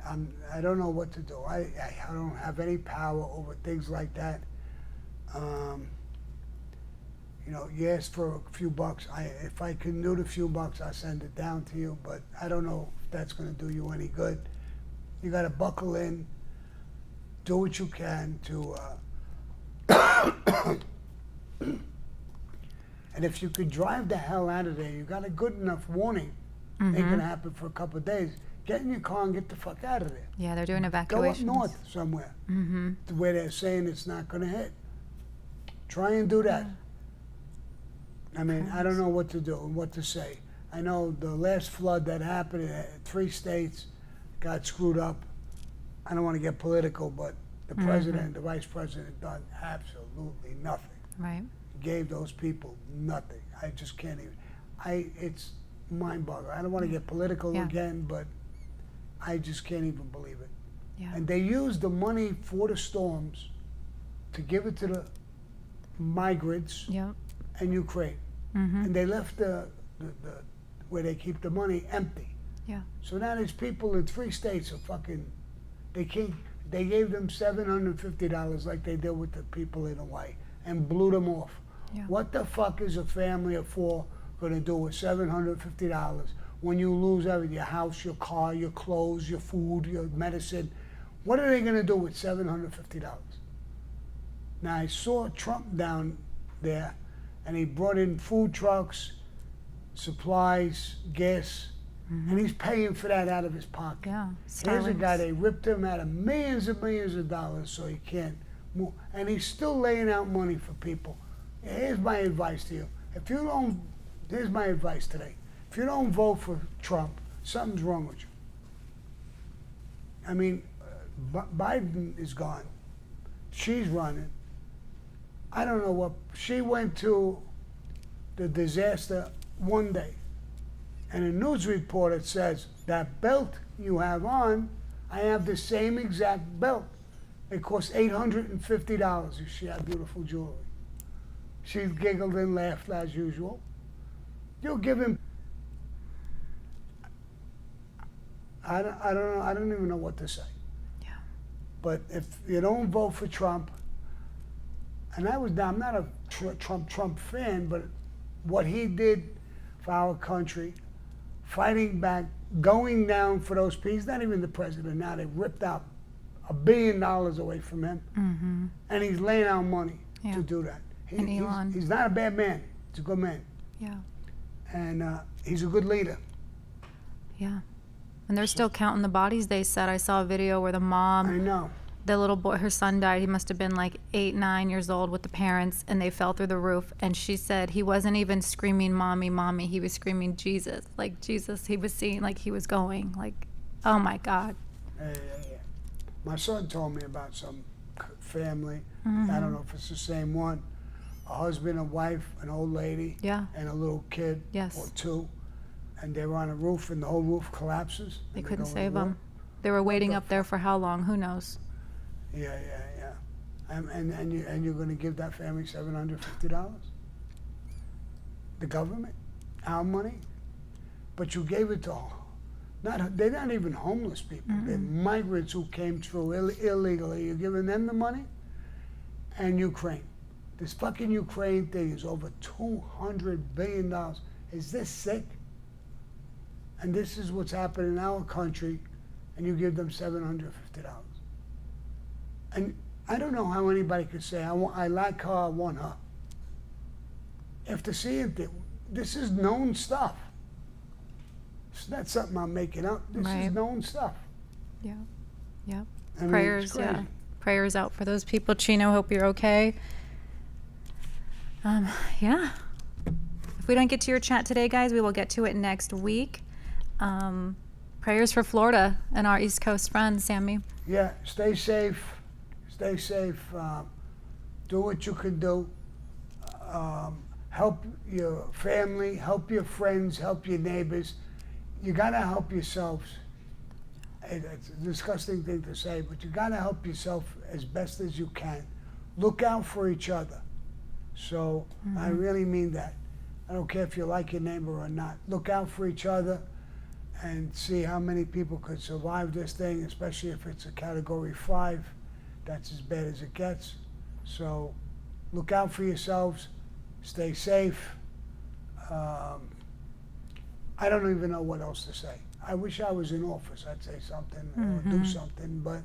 I don't know what to do. I don't have any power over things like that. You ask for a few bucks. If I can do the few bucks, I'll send it down to you, but I don't know if that's going to do you any good. You got to buckle in, do what you can to, and if you could drive the hell out of there, you got a good enough warning. Ain't going to happen for a couple of days. Get in your car and get the fuck out of there. Yeah, they're doing evacuations. Go up north somewhere, where they're saying it's not going to hit. Try and do that. I mean, I don't know what to do and what to say. I know the last flood that happened in 3 states got screwed up. I don't want to get political, but the president, the vice president done absolutely nothing. Right. Gave those people nothing. I just can't even. It's mind-boggling. I don't want to get political again, but I just can't even believe it. Yeah. And they used the money for the storms to give it to the migrants Yep. in Ukraine, and they left the where they keep the money empty. Yeah. So now there's people in 3 states are fucking. They can't. They gave them $750 like they did with the people in Hawaii and blew them off. Yeah. What the fuck is a family of 4 going to do with $750 when you lose everything? Your house, your car, your clothes, your food, your medicine. What are they going to do with $750? Now, I saw Trump down there, and he brought in food trucks, supplies, gas, and he's paying for that out of his pocket. Yeah. Here's a guy, Starlings. they ripped him out of millions and millions of dollars so he can't move. And he's still laying out money for people. Here's my advice to you. If you don't, here's my advice today. If you don't vote for Trump, something's wrong with you. I mean, Biden is gone. She's running. I don't know what, she went to the disaster one day. And a news report says, that belt you have on, I have the same exact belt. It costs $850. She had beautiful jewelry. She giggled and laughed as usual. You'll give him, I don't know, I don't even know what to say. Yeah. But if you don't vote for Trump, and I'm not a Trump fan, but what he did for our country, fighting back, going down for those people. He's not even the president now. They ripped out $1 billion away from him, and he's laying out money to do that. And Elon. He's not a bad man. He's a good man, Yeah. and he's a good leader. Yeah. And they're still counting the bodies, they said. I saw a video where the I mom, know. the little boy, her son died. He must have been like 8, 9 years old with the parents, and they fell through the roof. And she said he wasn't even screaming, "Mommy, Mommy." He was screaming, "Jesus." Like, Jesus, he was seeing, like, he was going. Like, oh my God. Yeah. My son told me about some family. I don't know if it's the same one. A husband and wife, an old lady, Yeah. and a little kid, Yes. or 2, and they were on a roof, and the whole roof collapses. They and couldn't go in save the him. water. They were waiting the up there for how long? Who knows? Yeah. And you're going to give that family $750? The government, our money, but you gave it to they're not even homeless people. They're migrants who came through illegally. You're giving them the money, and Ukraine. This fucking Ukraine thing is over $200 billion. Is this sick? And this is what's happening in our country, and you give them $750. And I don't know how anybody could say, I like her, I want her. After seeing this is known stuff. It's not something I'm making up. This Right. is known stuff. Yeah. Yep. I mean, Prayers, it's crazy. yeah. Prayers out for those people. Chino, hope you're okay. Yeah. If we don't get to your chat today, guys, we will get to it next week. Prayers for Florida and our East Coast friends, Sammy. Yeah, stay safe. Stay safe. Do what you can do. Help your family, help your friends, help your neighbors. You gotta help yourselves. It's a disgusting thing to say, but you gotta help yourself as best as you can. Look out for each other. So I really mean that. I don't care if you like your neighbor or not. Look out for each other and see how many people could survive this thing, especially if it's a category 5. That's as bad as it gets. So look out for yourselves. Stay safe. I don't even know what else to say. I wish I was in office. I'd say something or do something, but,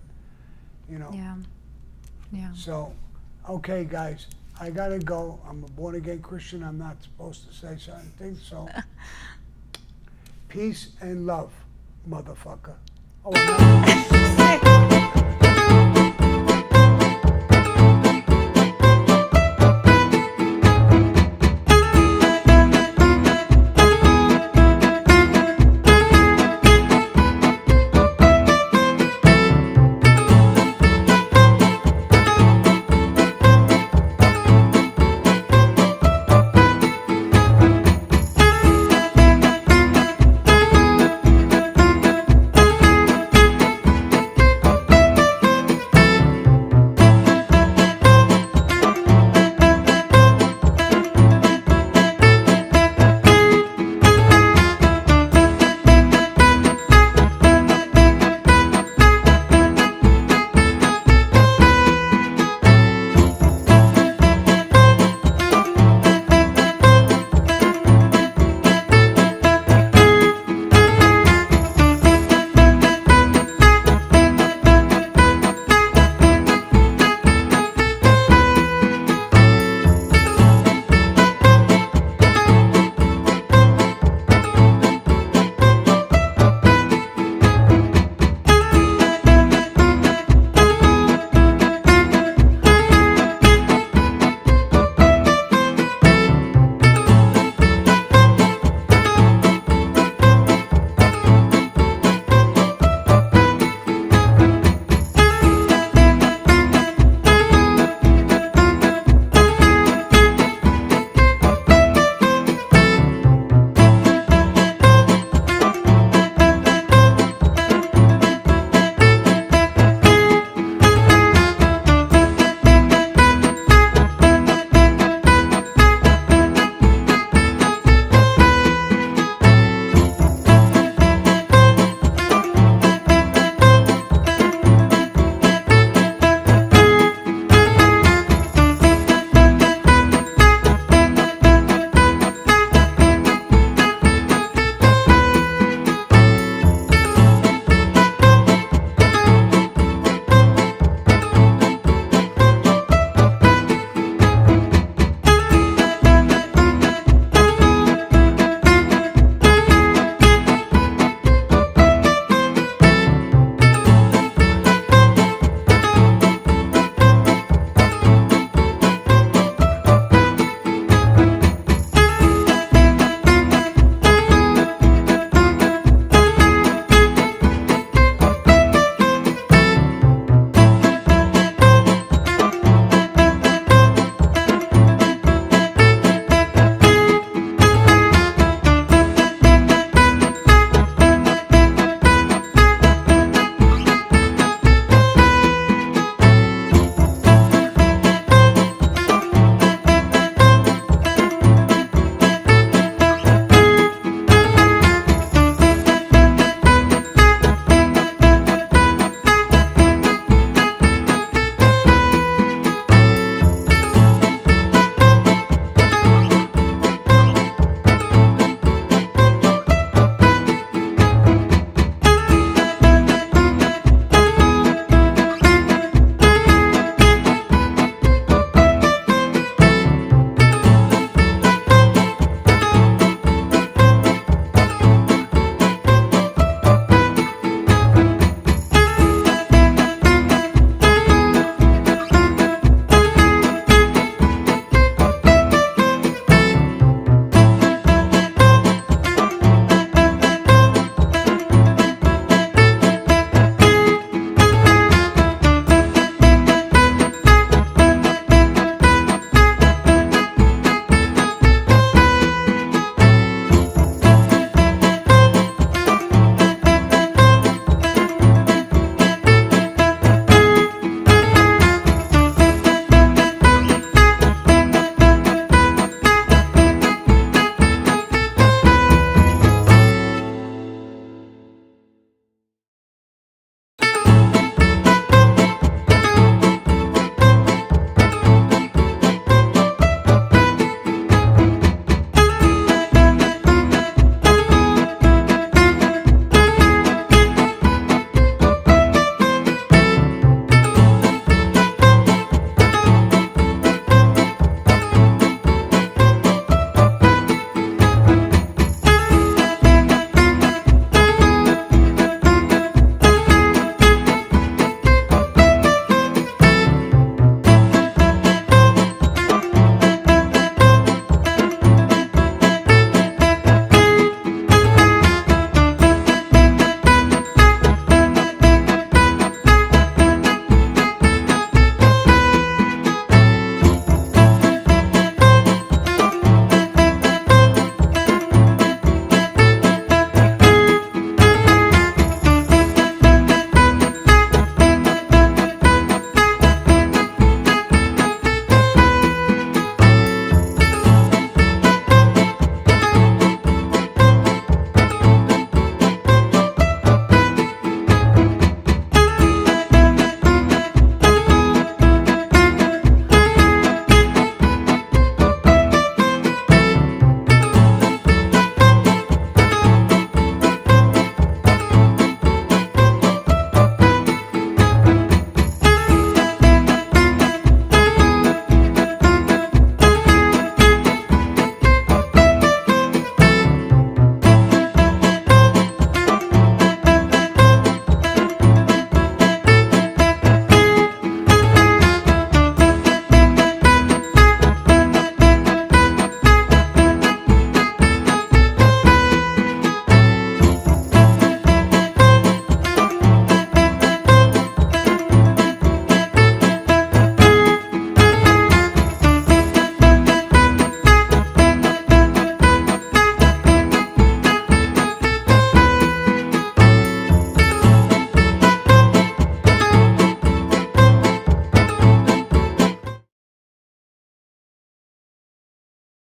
you know. Yeah. Yeah. So, okay, guys, I gotta go. I'm a born-again Christian. I'm not supposed to say certain things, so. Peace and love, motherfucker. Oh,